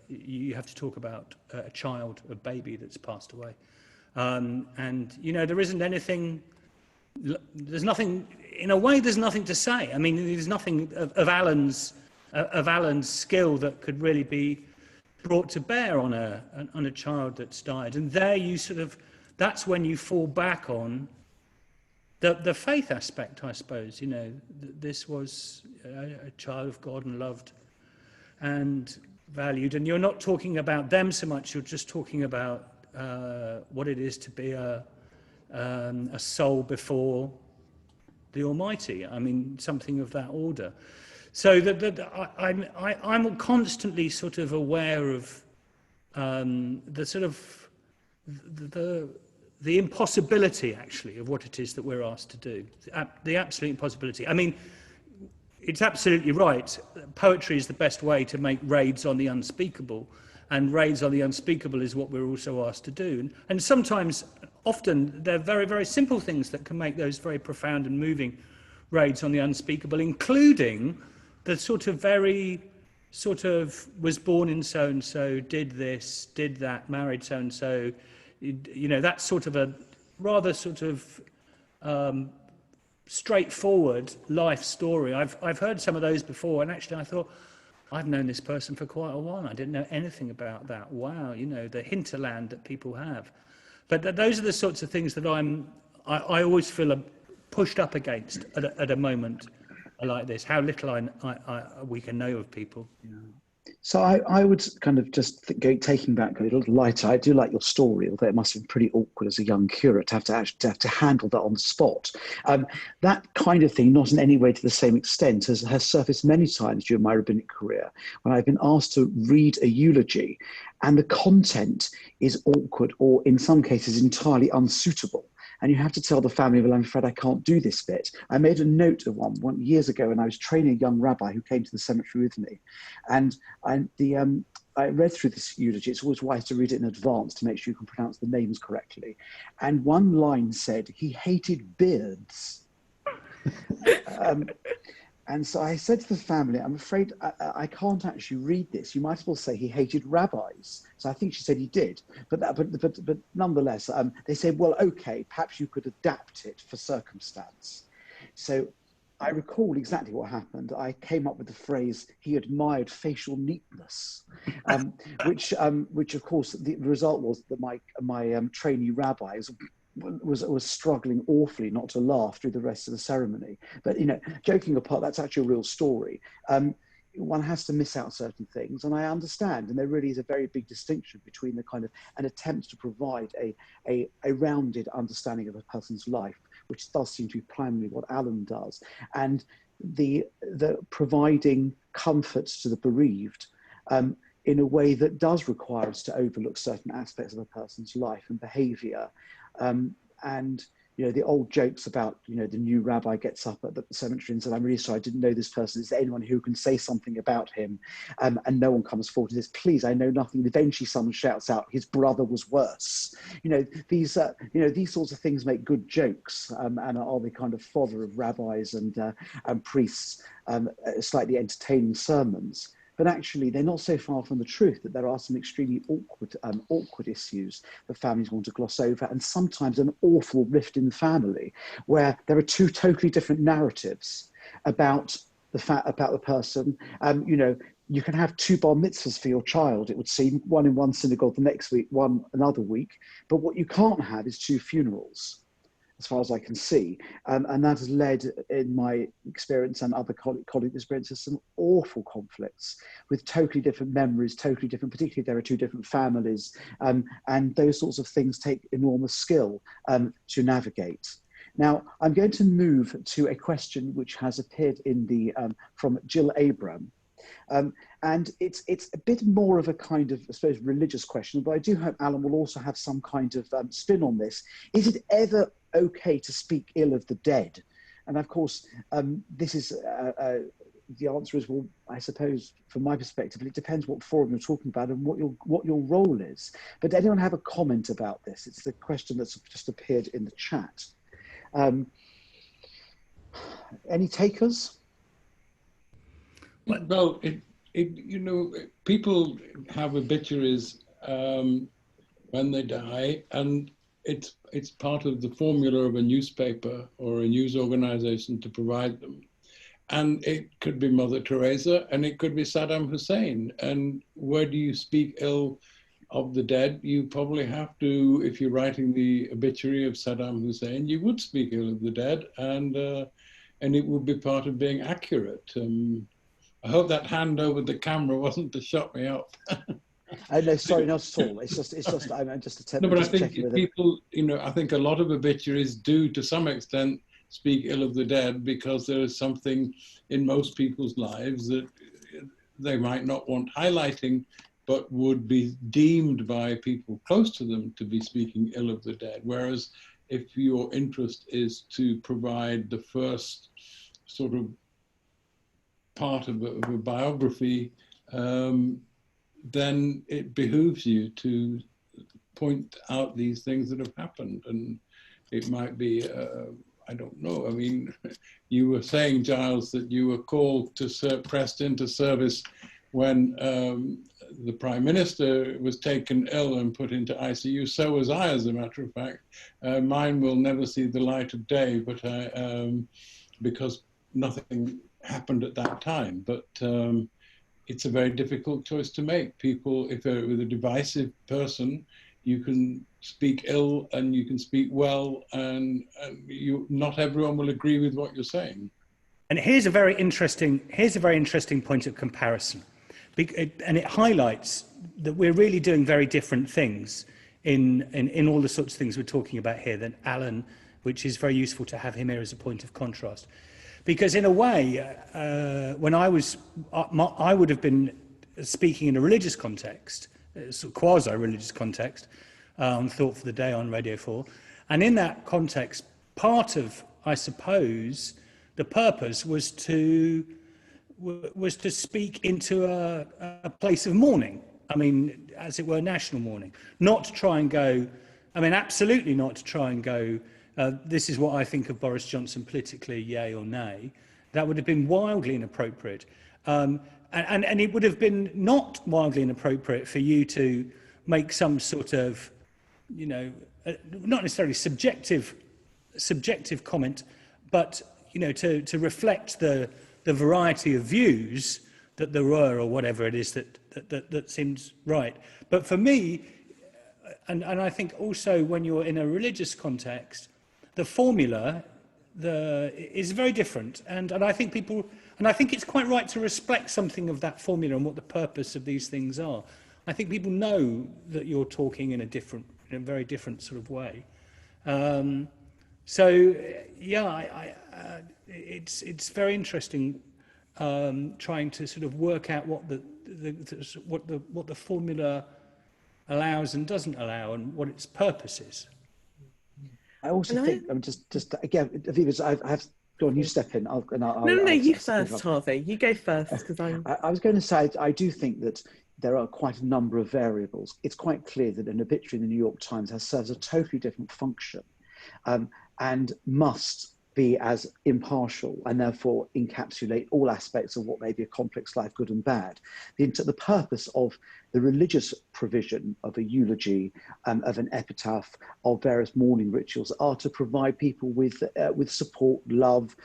you have to talk about a child, a baby that's passed away, and you know, there isn't anything. There's nothing, in a way, there's nothing to say. I mean, there's nothing of Alan's skill that could really be brought to bear on a child that's died. And there you sort of, that's when you fall back on the faith aspect, I suppose. You know, this was a child of God and loved and valued. And you're not talking about them so much, you're just talking about what it is to be a soul before the Almighty. I mean, something of that order. So I'm constantly sort of aware of the sort of the impossibility, actually, of what it is that we're asked to do. The absolute impossibility. I mean, it's absolutely right. Poetry is the best way to make raids on the unspeakable, and raids on the unspeakable is what we're also asked to do. And sometimes, often, they're very, very simple things that can make those very profound and moving raids on the unspeakable, including the sort of very sort of was born in so-and-so, did this, did that, married so-and-so, you know, that's sort of a rather sort of straightforward life story. I've heard some of those before, and actually I thought, I've known this person for quite a while. I didn't know anything about that. Wow, you know, the hinterland that people have. But those are the sorts of things that I always feel pushed up against at a moment like this. How little we can know of people. Yeah. So I would kind of just taking back a little lighter. I do like your story, although it must have been pretty awkward as a young curate to have to handle that on the spot. That kind of thing, not in any way to the same extent, has surfaced many times during my rabbinic career when I've been asked to read a eulogy, and the content is awkward or, in some cases, entirely unsuitable. And you have to tell the family, well, I'm afraid I can't do this bit. I made a note of one years ago, and I was training a young rabbi who came to the cemetery with me. And I read through this eulogy. It's always wise to read it in advance to make sure you can pronounce the names correctly. And one line said, he hated beards. And so I said to the family, I'm afraid I can't actually read this. You might as well say he hated rabbis. So I think she said he did. But nonetheless, they said, well, okay, perhaps you could adapt it for circumstance. So I recall exactly what happened. I came up with the phrase, he admired facial neatness, which of course, the result was that my trainee rabbis was struggling awfully not to laugh through the rest of the ceremony. But, you know, joking apart, that's actually a real story. One has to miss out certain things, and I understand. And there really is a very big distinction between the kind of an attempt to provide a rounded understanding of a person's life, which does seem to be primarily what Alan does, and the providing comfort to the bereaved in a way that does require us to overlook certain aspects of a person's life and behaviour. And, you know, the old jokes about, you know, the new rabbi gets up at the cemetery and said, I'm really sorry, I didn't know this person. Is there anyone who can say something about him? And no one comes forward and says, please, I know nothing. Eventually someone shouts out, his brother was worse. You know, these sorts of things make good jokes and are the kind of fodder of rabbis and priests, slightly entertaining sermons. but actually they're not so far from the truth that there are some extremely awkward issues that families want to gloss over, and sometimes an awful rift in the family where there are two totally different narratives about the person. You know, you can have two bar mitzvahs for your child, it would seem, one in one synagogue the next week, one another week, but what you can't have is two funerals, as far as I can see. And that has led, in my experience and other colleague experiences, some awful conflicts with totally different memories, totally different, particularly if there are two different families. And those sorts of things take enormous skill to navigate. Now, I'm going to move to a question which has appeared in the, from Jill Abram. And it's a bit more of a kind of, I suppose, religious question, but I do hope Alan will also have some kind of spin on this. Is it ever okay to speak ill of the dead? And of course, this is, the answer is, well, I suppose, from my perspective, it depends what forum you're talking about and what your role is. But does anyone have a comment about this? It's the question that's just appeared in the chat. Any takers? Well, you know, people have obituaries when they die, and it's part of the formula of a newspaper or a news organization to provide them. And it could be Mother Teresa, and it could be Saddam Hussein. And where do you speak ill of the dead? You probably have to, if you're writing the obituary of Saddam Hussein, you would speak ill of the dead, and it would be part of being accurate. I hope that hand over the camera wasn't to shut me up. No, sorry, not at all. It's just I'm just attempting. No, but I think people, you know, I think a lot of obituaries do, to some extent, speak ill of the dead, because there is something in most people's lives that they might not want highlighting, but would be deemed by people close to them to be speaking ill of the dead. Whereas if your interest is to provide the first sort of part of a biography, then it behooves you to point out these things that have happened. And it might be, I don't know, I mean, you were saying, Giles, that you were called to pressed into service when the Prime Minister was taken ill and put into ICU. So was I, as a matter of fact. Mine will never see the light of day, but because nothing happened at that time. But it's a very difficult choice to make. People, if they're with a divisive person, you can speak ill and you can speak well, and not everyone will agree with what you're saying. And here's a very interesting point of comparison, and it highlights that we're really doing very different things in all the sorts of things we're talking about here than Alan, which is very useful to have him here as a point of contrast. Because in a way, when I would have been speaking in a religious context, sort of quasi-religious context, on Thought for the Day on Radio 4, and in that context, part of, I suppose, the purpose was to speak into a place of mourning. I mean, as it were, national mourning, not to try and go. I mean, absolutely not to try and go. This is what I think of Boris Johnson politically, yay or nay. That would have been wildly inappropriate. And it would have been not wildly inappropriate for you to make some sort of, you know, not necessarily subjective comment, but, you know, to reflect the variety of views that there were, or whatever it is that seems right. But for me, and I think also when you're in a religious context, the formula is very different, and I think it's quite right to respect something of that formula and what the purpose of these things are. I think people know that you're talking in a very different sort of way. So yeah, it's very interesting trying to sort of work out what the formula allows and doesn't allow, and what its purpose is. I also think, just again, Aviva, I have, go on, you step in. I'll you first, Harvey. You go first, because I was going to say, I do think that there are quite a number of variables. It's quite clear that an obituary in the New York Times serves a totally different function, and must be as impartial and therefore encapsulate all aspects of what may be a complex life, good and bad. The purpose of the religious provision of a eulogy, of an epitaph, of various mourning rituals are to provide people with support, love,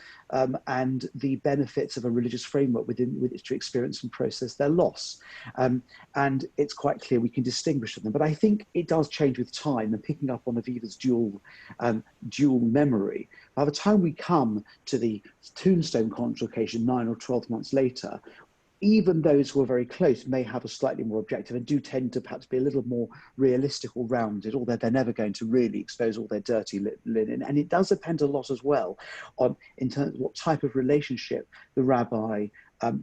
and the benefits of a religious framework with which to experience and process their loss. And it's quite clear we can distinguish them. But I think it does change with time, and picking up on Aviva's dual memory. By the time we come to the tombstone convocation 9 or 12 months later, even those who are very close may have a slightly more objective and do tend to perhaps be a little more realistic or rounded, although they're never going to really expose all their dirty linen. And it does depend a lot as well on in terms of what type of relationship the rabbi,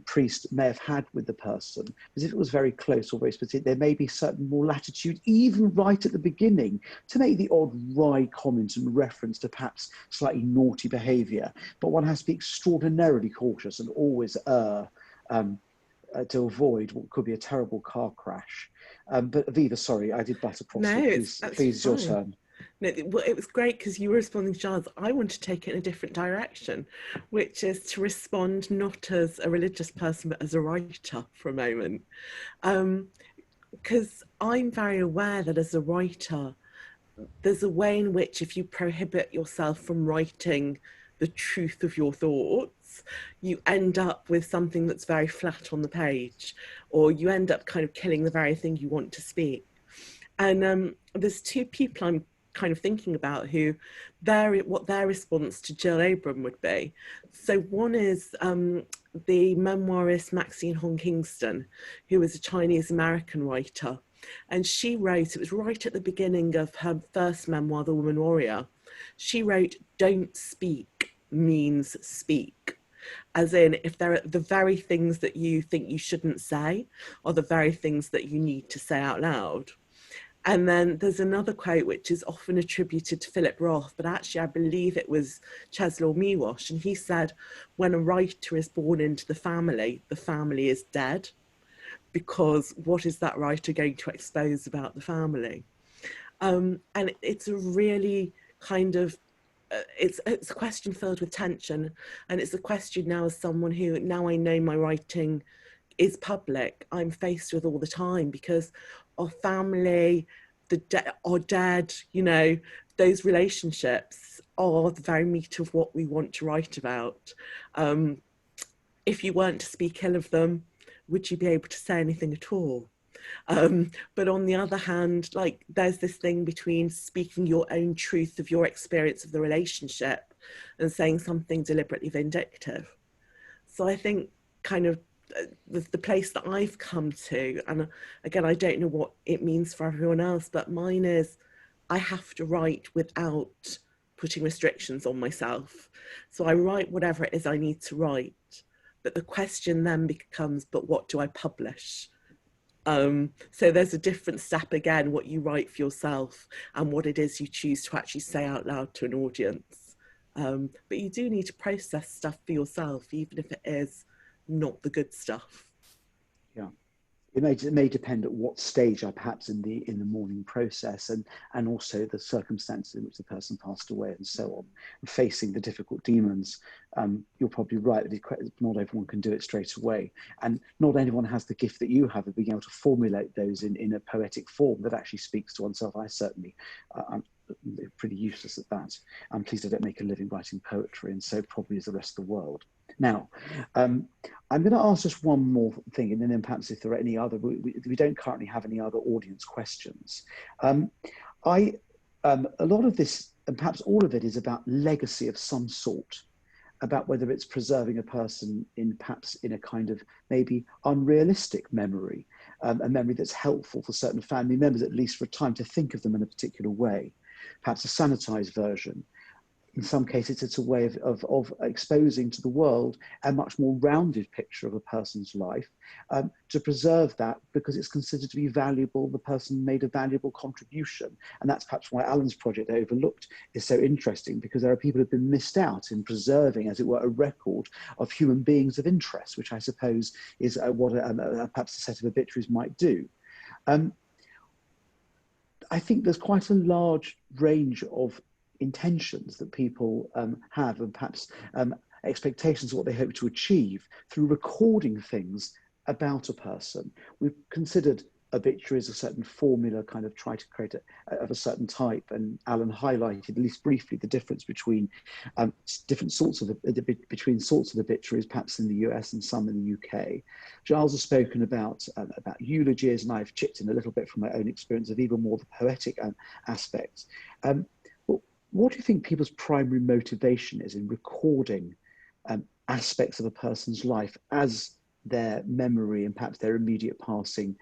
priest may have had with the person. Because if it was very close or very specific, there may be certain more latitude, even right at the beginning, to make the odd wry comment and reference to perhaps slightly naughty behaviour. But one has to be extraordinarily cautious and always to avoid what could be a terrible car crash. But Aviva, sorry, I did butt across No, you. it's Please, your turn. No, well, it was great because you were responding to Giles. I want to take it in a different direction, which is to respond not as a religious person, but as a writer for a moment. Because I'm very aware that as a writer, there's a way in which if you prohibit yourself from writing the truth of your thoughts, you end up with something that's very flat on the page, or you end up kind of killing the very thing you want to speak. And there's two people I'm kind of thinking about who what their response to Jill Abram would be. So one is the memoirist Maxine Kingston, who was a Chinese American writer. And she wrote, it was right at the beginning of her first memoir, The Woman Warrior, she wrote, "Don't speak means speak." As in, if there are the very things that you think you shouldn't say are the very things that you need to say out loud. And then there's another quote which is often attributed to Philip Roth, but actually I believe it was Czeslaw Miłosz, and he said, when a writer is born into the family is dead, because what is that writer going to expose about the family? And it's a really kind of, it's a question filled with tension, and it's a question now as someone who, now I know my writing is public, I'm faced with all the time, because our family, our dead, you know, those relationships are the very meat of what we want to write about. If you weren't to speak ill of them, would you be able to say anything at all? But on the other hand, like, there's this thing between speaking your own truth of your experience of the relationship and saying something deliberately vindictive. So I think kind of the place that I've come to, and again, I don't know what it means for everyone else, but mine is I have to write without putting restrictions on myself. So I write whatever it is I need to write, but the question then becomes, but what do I publish? So there's a different step again, what you write for yourself and what it is you choose to actually say out loud to an audience. But you do need to process stuff for yourself, even if it is not the good stuff. Yeah, it may depend at what stage are perhaps in the mourning process, and also the circumstances in which the person passed away and so on, facing the difficult demons. You're probably right that not everyone can do it straight away, and not anyone has the gift that you have of being able to formulate those in a poetic form that actually speaks to oneself. I certainly I'm pretty useless at that. I'm pleased I don't make a living writing poetry, and so probably is the rest of the world. Now, I'm going to ask just one more thing, and then perhaps if there are any other, we don't currently have any other audience questions. A lot of this, and perhaps all of it, is about legacy of some sort, about whether it's preserving a person perhaps in a kind of maybe unrealistic memory, a memory that's helpful for certain family members, at least for a time, to think of them in a particular way, perhaps a sanitized version. In some cases, it's a way of exposing to the world a much more rounded picture of a person's life, to preserve that because it's considered to be valuable. The person made a valuable contribution. And that's perhaps why Alan's project, Overlooked, is so interesting, because there are people who have been missed out in preserving, as it were, a record of human beings of interest, which I suppose is what perhaps a set of obituaries might do. I think there's quite a large range of intentions that people have, and perhaps expectations of what they hope to achieve through recording things about a person. We've considered obituaries a certain formula, kind of try to create of a certain type, and Alan highlighted, at least briefly, the difference between different sorts of obituaries, perhaps in the US and some in the UK. Giles has spoken about eulogies, and I've chipped in a little bit from my own experience of even more the poetic aspects. What do you think people's primary motivation is in recording aspects of a person's life as their memory and perhaps their immediate passing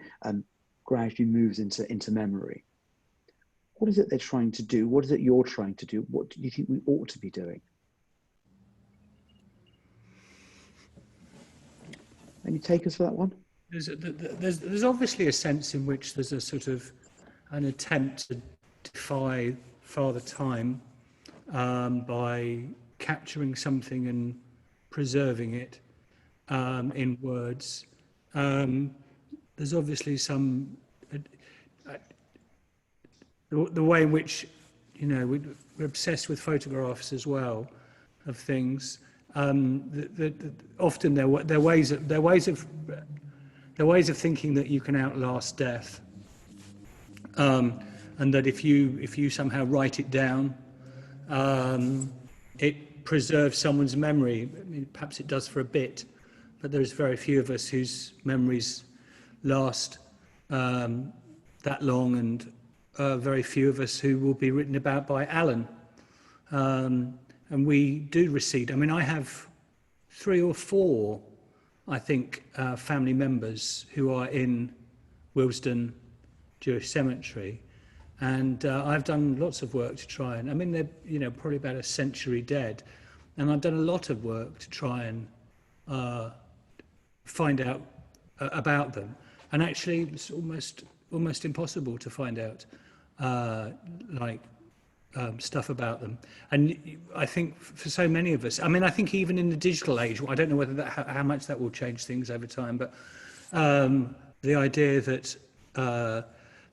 gradually moves into memory? What is it they're trying to do? What is it you're trying to do? What do you think we ought to be doing? Any takers for that one? There's obviously a sense in which there's a sort of an attempt to defy Father Time by capturing something and preserving it in words. There's obviously some the way in which, you know, we're obsessed with photographs as well of things. Often they're ways of thinking that you can outlast death, and that if you somehow write it down, it preserves someone's memory. I mean, perhaps it does for a bit, but there's very few of us whose memories last that long, and very few of us who will be written about by Alan. And we do recede. I mean, I have 3 or 4, I think, family members who are in Willesden Jewish Cemetery, and I've done lots of work to try and, I mean, they're, you know, probably about a century dead, and I've done a lot of work to try and find out about them. And actually, it's almost impossible to find out stuff about them. And I think for so many of us, I mean, I think even in the digital age, I don't know whether how much that will change things over time, but the idea that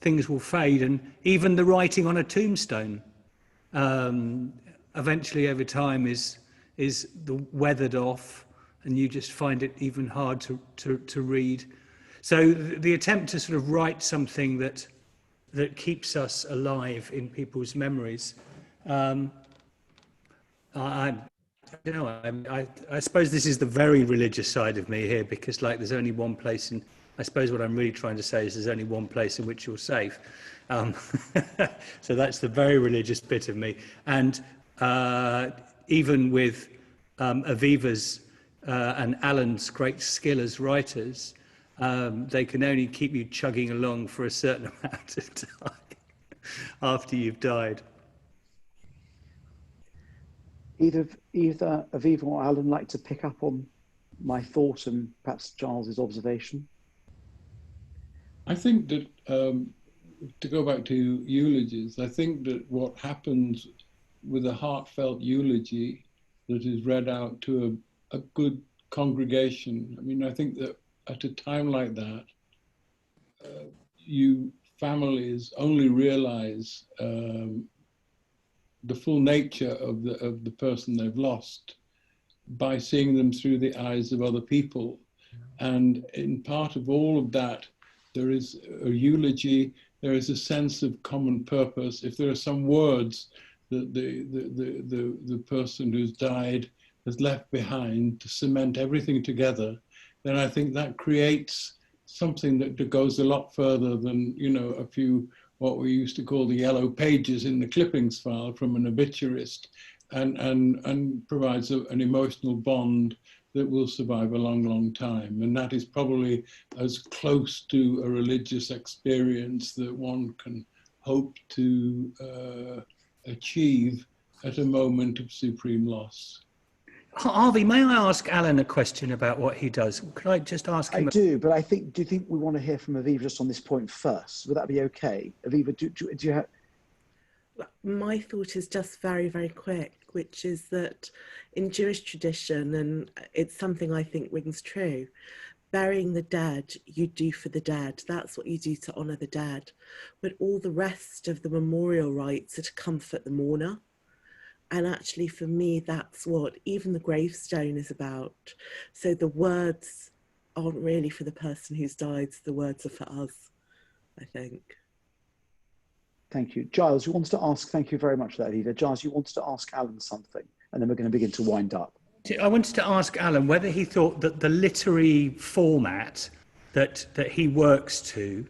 things will fade, and even the writing on a tombstone eventually over time is weathered off, and you just find it even hard to read. So the attempt to sort of write something that keeps us alive in people's memories, I suppose this is the very religious side of me here, because like there's only one place, and I suppose what I'm really trying to say is there's only one place in which you're safe. So that's the very religious bit of me. And even with Aviva's and Alan's great skill as writers, they can only keep you chugging along for a certain amount of time after you've died. Either Aviva or Alan like to pick up on my thought and perhaps Giles's observation? I think that, to go back to eulogies, I think that what happens with a heartfelt eulogy that is read out to a good congregation, I mean, I think that at a time like that, families only realize the full nature of the person they've lost by seeing them through the eyes of other people. And in part of all of that, there is a eulogy, there is a sense of common purpose. If there are some words that the person who's died has left behind to cement everything together, then I think that creates something that goes a lot further than, you know, a few, what we used to call the yellow pages in the clippings file from an obituarist, and provides an emotional bond that will survive a long, long time. And that is probably as close to a religious experience that one can hope to achieve at a moment of supreme loss. Harvey, may I ask Alan a question about what he does? Could I just ask him? I do, but do you think we want to hear from Aviva just on this point first? Would that be okay? Aviva, do you have... My thought is just very, very quick, which is that in Jewish tradition, and it's something I think rings true, burying the dead, you do for the dead. That's what you do to honour the dead. But all the rest of the memorial rites are to comfort the mourner. And actually, for me, that's what even the gravestone is about. So the words aren't really for the person who's died, the words are for us, I think. Thank you. Giles, you wanted to ask, thank you very much for that, Eva. Giles, you wanted to ask Alan something, and then we're going to begin to wind up. I wanted to ask Alan whether he thought that the literary format that he works to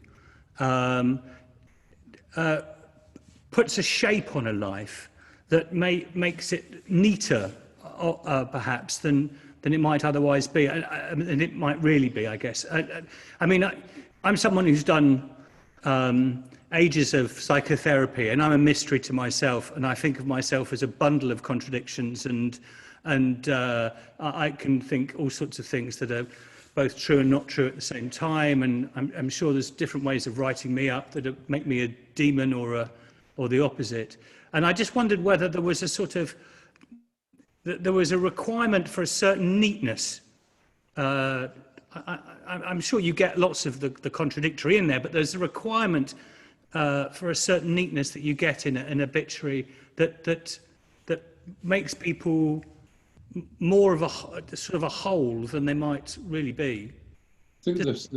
puts a shape on a life that makes it neater, perhaps, than it might otherwise be, and it might really be, I guess. I mean, I'm someone who's done ages of psychotherapy, and I'm a mystery to myself, and I think of myself as a bundle of contradictions, and I can think all sorts of things that are both true and not true at the same time, and I'm sure there's different ways of writing me up that make me a demon or the opposite. And I just wondered whether there was a sort of, there was a requirement for a certain neatness. I'm sure you get lots of the contradictory in there, but there's a requirement for a certain neatness that you get in an obituary that makes people more of a sort of a whole than they might really be. I think there's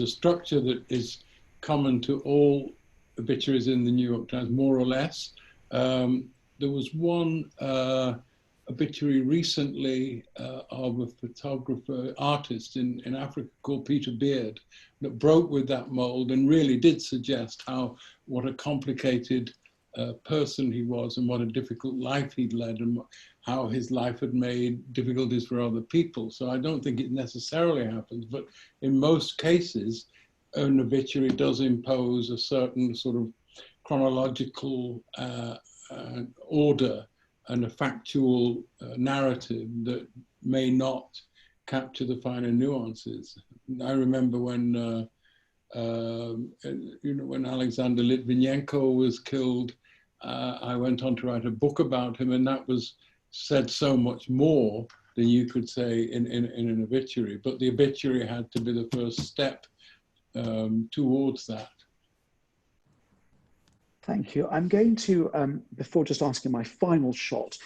a structure that is common to all obituaries in the New York Times, more or less. There was one obituary recently of a photographer, artist in Africa called Peter Beard that broke with that mold and really did suggest what a complicated person he was and what a difficult life he'd led and how his life had made difficulties for other people. So I don't think it necessarily happens, but in most cases, an obituary does impose a certain sort of chronological order and a factual narrative that may not capture the finer nuances. I remember when when Alexander Litvinenko was killed, I went on to write a book about him, and that was said so much more than you could say in an obituary. But the obituary had to be the first step towards that. Thank you. I'm going to, before just asking my final shot,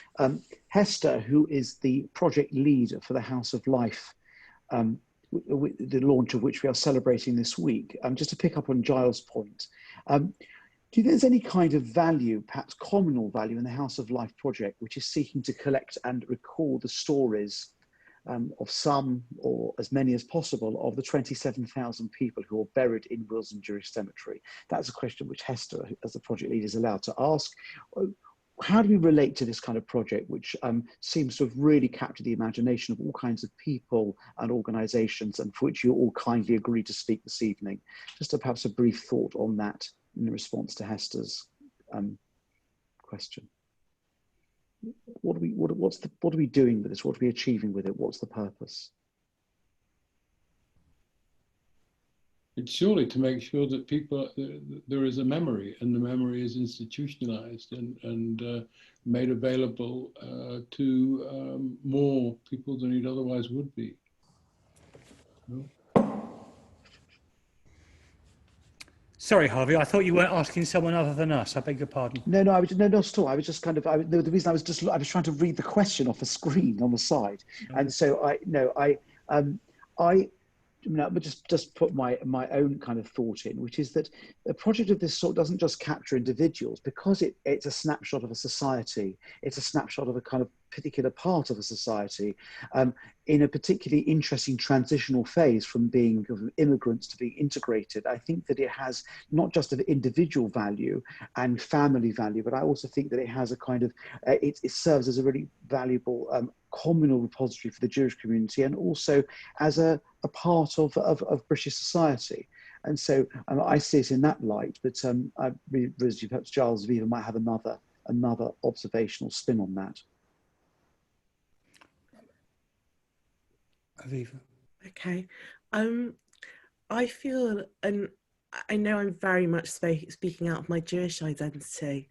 Hester, who is the project lead for the House of Life, the launch of which we are celebrating this week, just to pick up on Giles' point, do you think there's any kind of value, perhaps communal value, in the House of Life project, which is seeking to collect and record the stories of some or as many as possible of the 27,000 people who are buried in Wilson Jewish Cemetery? That's a question which Hester, as the project leader, is allowed to ask. How do we relate to this kind of project, which seems to have really captured the imagination of all kinds of people and organisations, and for which you all kindly agreed to speak this evening? Just perhaps a brief thought on that in response to Hester's question. What are we doing with this? What are we achieving with it? What's the purpose? It's surely to make sure that there is a memory, and the memory is institutionalized and made available to more people than it otherwise would be. No? Sorry, Harvey, I thought you weren't asking someone other than us. I beg your pardon. No, not at all. I was just kind of, the reason I was trying to read the question off a screen on the side. Okay. And so just put my own kind of thought in, which is that a project of this sort doesn't just capture individuals, because it's a snapshot of a society. It's a snapshot of a kind of particular part of a society in a particularly interesting transitional phase from being immigrants to being integrated. I think that it has not just an individual value and family value, but I also think that it has a kind of, it serves as a really valuable communal repository for the Jewish community, and also as a part of British society. And so I see it in that light, but perhaps Giles Viva might have another observational spin on that. Aviva. Okay. I feel, and I know I'm very much speaking out of my Jewish identity,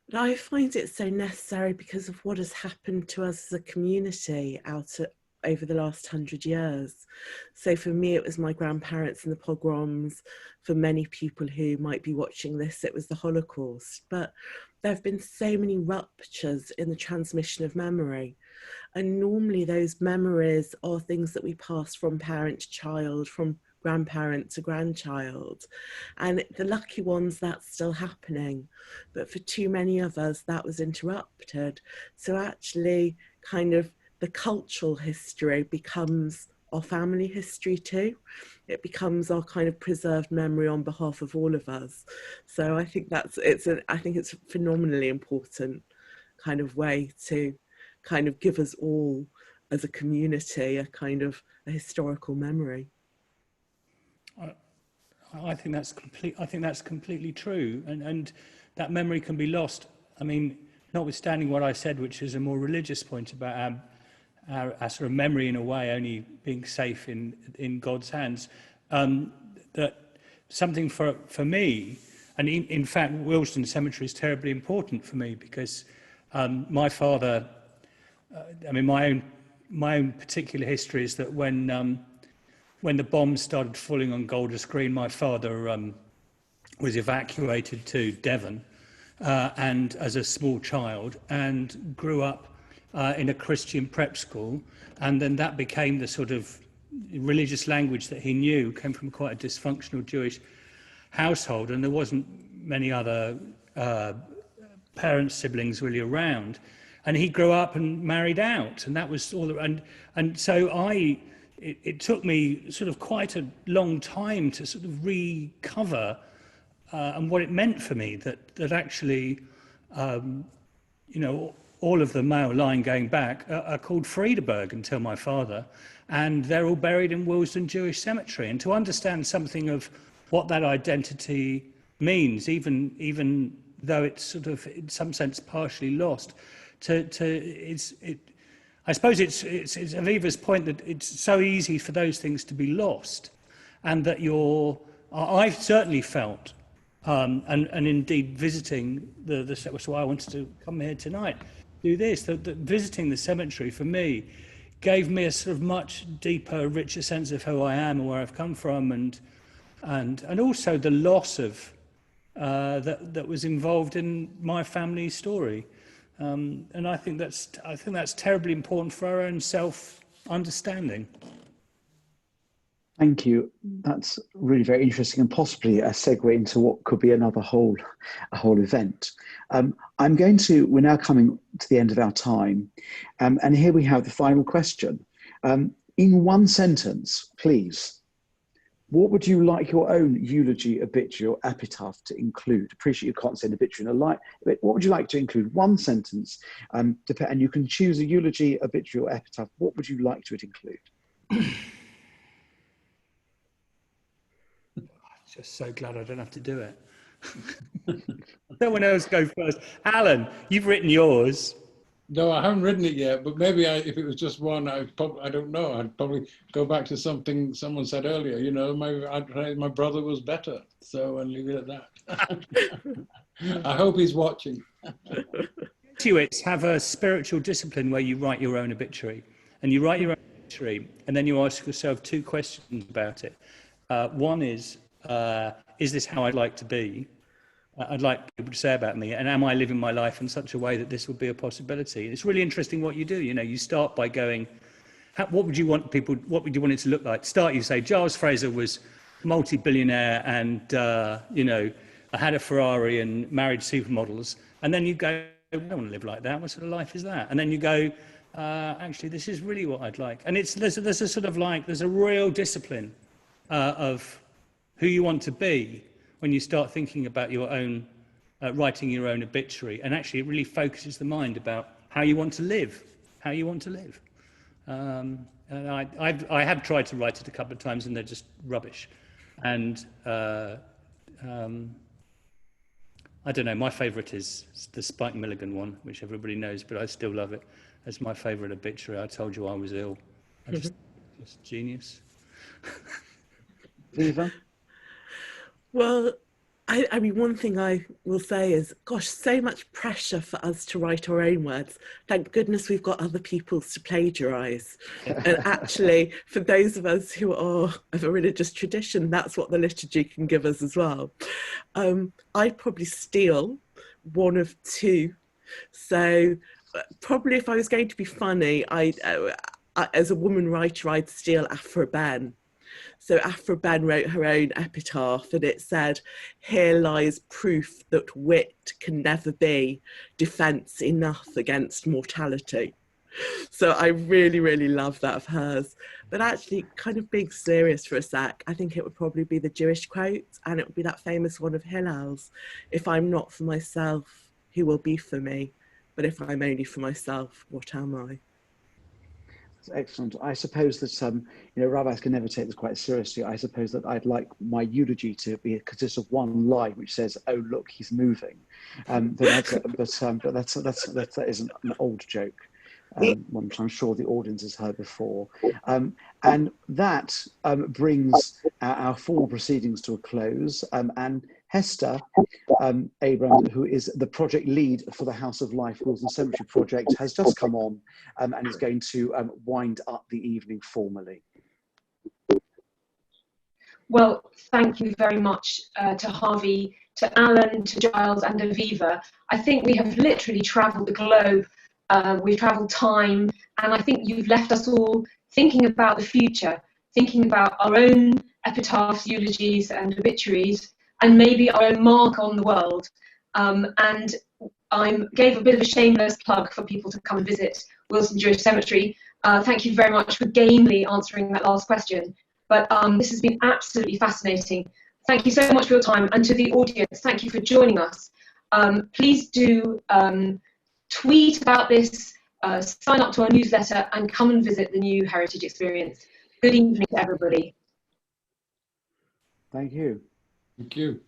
but I find it so necessary because of what has happened to us as a community over the last 100 years. So for me, it was my grandparents and the pogroms. For many people who might be watching this, it was the Holocaust. But there have been so many ruptures in the transmission of memory. And normally those memories are things that we pass from parent to child, from grandparent to grandchild. And the lucky ones, that's still happening. But for too many of us, that was interrupted. So actually, kind of the cultural history becomes our family history too. It becomes our kind of preserved memory on behalf of all of us. So I think I think it's a phenomenally important kind of way to kind of give us all as a community a kind of a historical memory. I think that's completely true, and that memory can be lost. I mean, notwithstanding what I said, which is a more religious point about our sort of memory in a way only being safe in God's hands, that something for me, and in fact, Willesden Cemetery is terribly important for me because my father, I mean, my own particular history is that when the bombs started falling on Golders Green, my father was evacuated to Devon, and as a small child, and grew up in a Christian prep school, and then that became the sort of religious language that he knew. Came from quite a dysfunctional Jewish household, and there wasn't many other parents, siblings really around, and he grew up and married out, and that was all. And so it took me sort of quite a long time to sort of recover and what it meant for me that actually, you know, all of the male line going back are called Friedeberg until my father, and they're all buried in Willesden Jewish Cemetery. And to understand something of what that identity means, even though it's sort of in some sense partially lost, I suppose it's Aviva's point that it's so easy for those things to be lost, and that I've certainly felt, and indeed visiting that's why I wanted to come here tonight, do this, that visiting the cemetery for me gave me a sort of much deeper, richer sense of who I am and where I've come from, and also the loss of that was involved in my family story. And I think that's terribly important for our own self-understanding. Thank you. That's really very interesting, and possibly a segue into what could be a whole event. We're now coming to the end of our time, and here we have the final question. In one sentence, please, what would you like your own eulogy, obituary, or epitaph to include? Appreciate you can't say an obituary in a light, but what would you like to include? One sentence, and you can choose a eulogy, obituary, or epitaph. What would you like to include? Just so glad I don't have to do it. Someone else go first. Alan, you've written yours. No, I haven't written it yet, but maybe if it was just one, I don't know. I'd probably go back to something someone said earlier. You know, I'd say my brother was better. So I'll leave it at that. I hope he's watching. Obituaries have a spiritual discipline where you write your own obituary, and you write your own obituary, and then you ask yourself two questions about it. One is this how I'd like to be? I'd like people to say about me, and am I living my life in such a way that this would be a possibility? And it's really interesting what you do. You know, you start by going, what would you want it to look like? Start, you say, Giles Fraser was multi-billionaire and, you know, I had a Ferrari and married supermodels. And then you go, I don't want to live like that. What sort of life is that? And then you go, actually, this is really what I'd like. And there's a sort of like, there's a real discipline of who you want to be when you start thinking about your own, writing your own obituary. And actually, it really focuses the mind about how you want to live, And I have tried to write it a couple of times, and they're just rubbish. And I don't know, my favourite is the Spike Milligan one, which everybody knows, but I still love it. It's my favourite obituary. I told you I was ill. Just genius. Viva? Well, I mean, one thing I will say is, gosh, so much pressure for us to write our own words. Thank goodness we've got other people's to plagiarise. And actually, for those of us who are of a religious tradition, that's what the liturgy can give us as well. I'd probably steal one of two. So probably if I was going to be funny, as a woman writer, I'd steal Aphra Behn. So Aphra Behn wrote her own epitaph, and it said, "Here lies proof that wit can never be defence enough against mortality." So I really, really love that of hers. But actually, kind of being serious for a sec, I think it would probably be the Jewish quote, and it would be that famous one of Hillel's, "If I'm not for myself, who will be for me? But if I'm only for myself, what am I?" Excellent. I suppose that rabbis can never take this quite seriously. I suppose that I'd like my eulogy to consist of one line which says, "Oh look, he's moving," but that is an old joke, one which I'm sure the audience has heard before, and that brings our formal proceedings to a close. And Hester Abram, who is the project lead for the House of Life Wills and Cemetery project, has just come on and is going to wind up the evening formally. Well, thank you very much to Harvey, to Alan, to Giles and Aviva. I think we have literally travelled the globe, we've travelled time, and I think you've left us all thinking about the future, thinking about our own epitaphs, eulogies and obituaries, and maybe our own mark on the world. And I gave a bit of a shameless plug for people to come and visit Wilson Jewish Cemetery. Thank you very much for gamely answering that last question. But this has been absolutely fascinating. Thank you so much for your time. And to the audience, thank you for joining us. Please do tweet about this, sign up to our newsletter, and come and visit the new Heritage Experience. Good evening to everybody. Thank you. Thank you.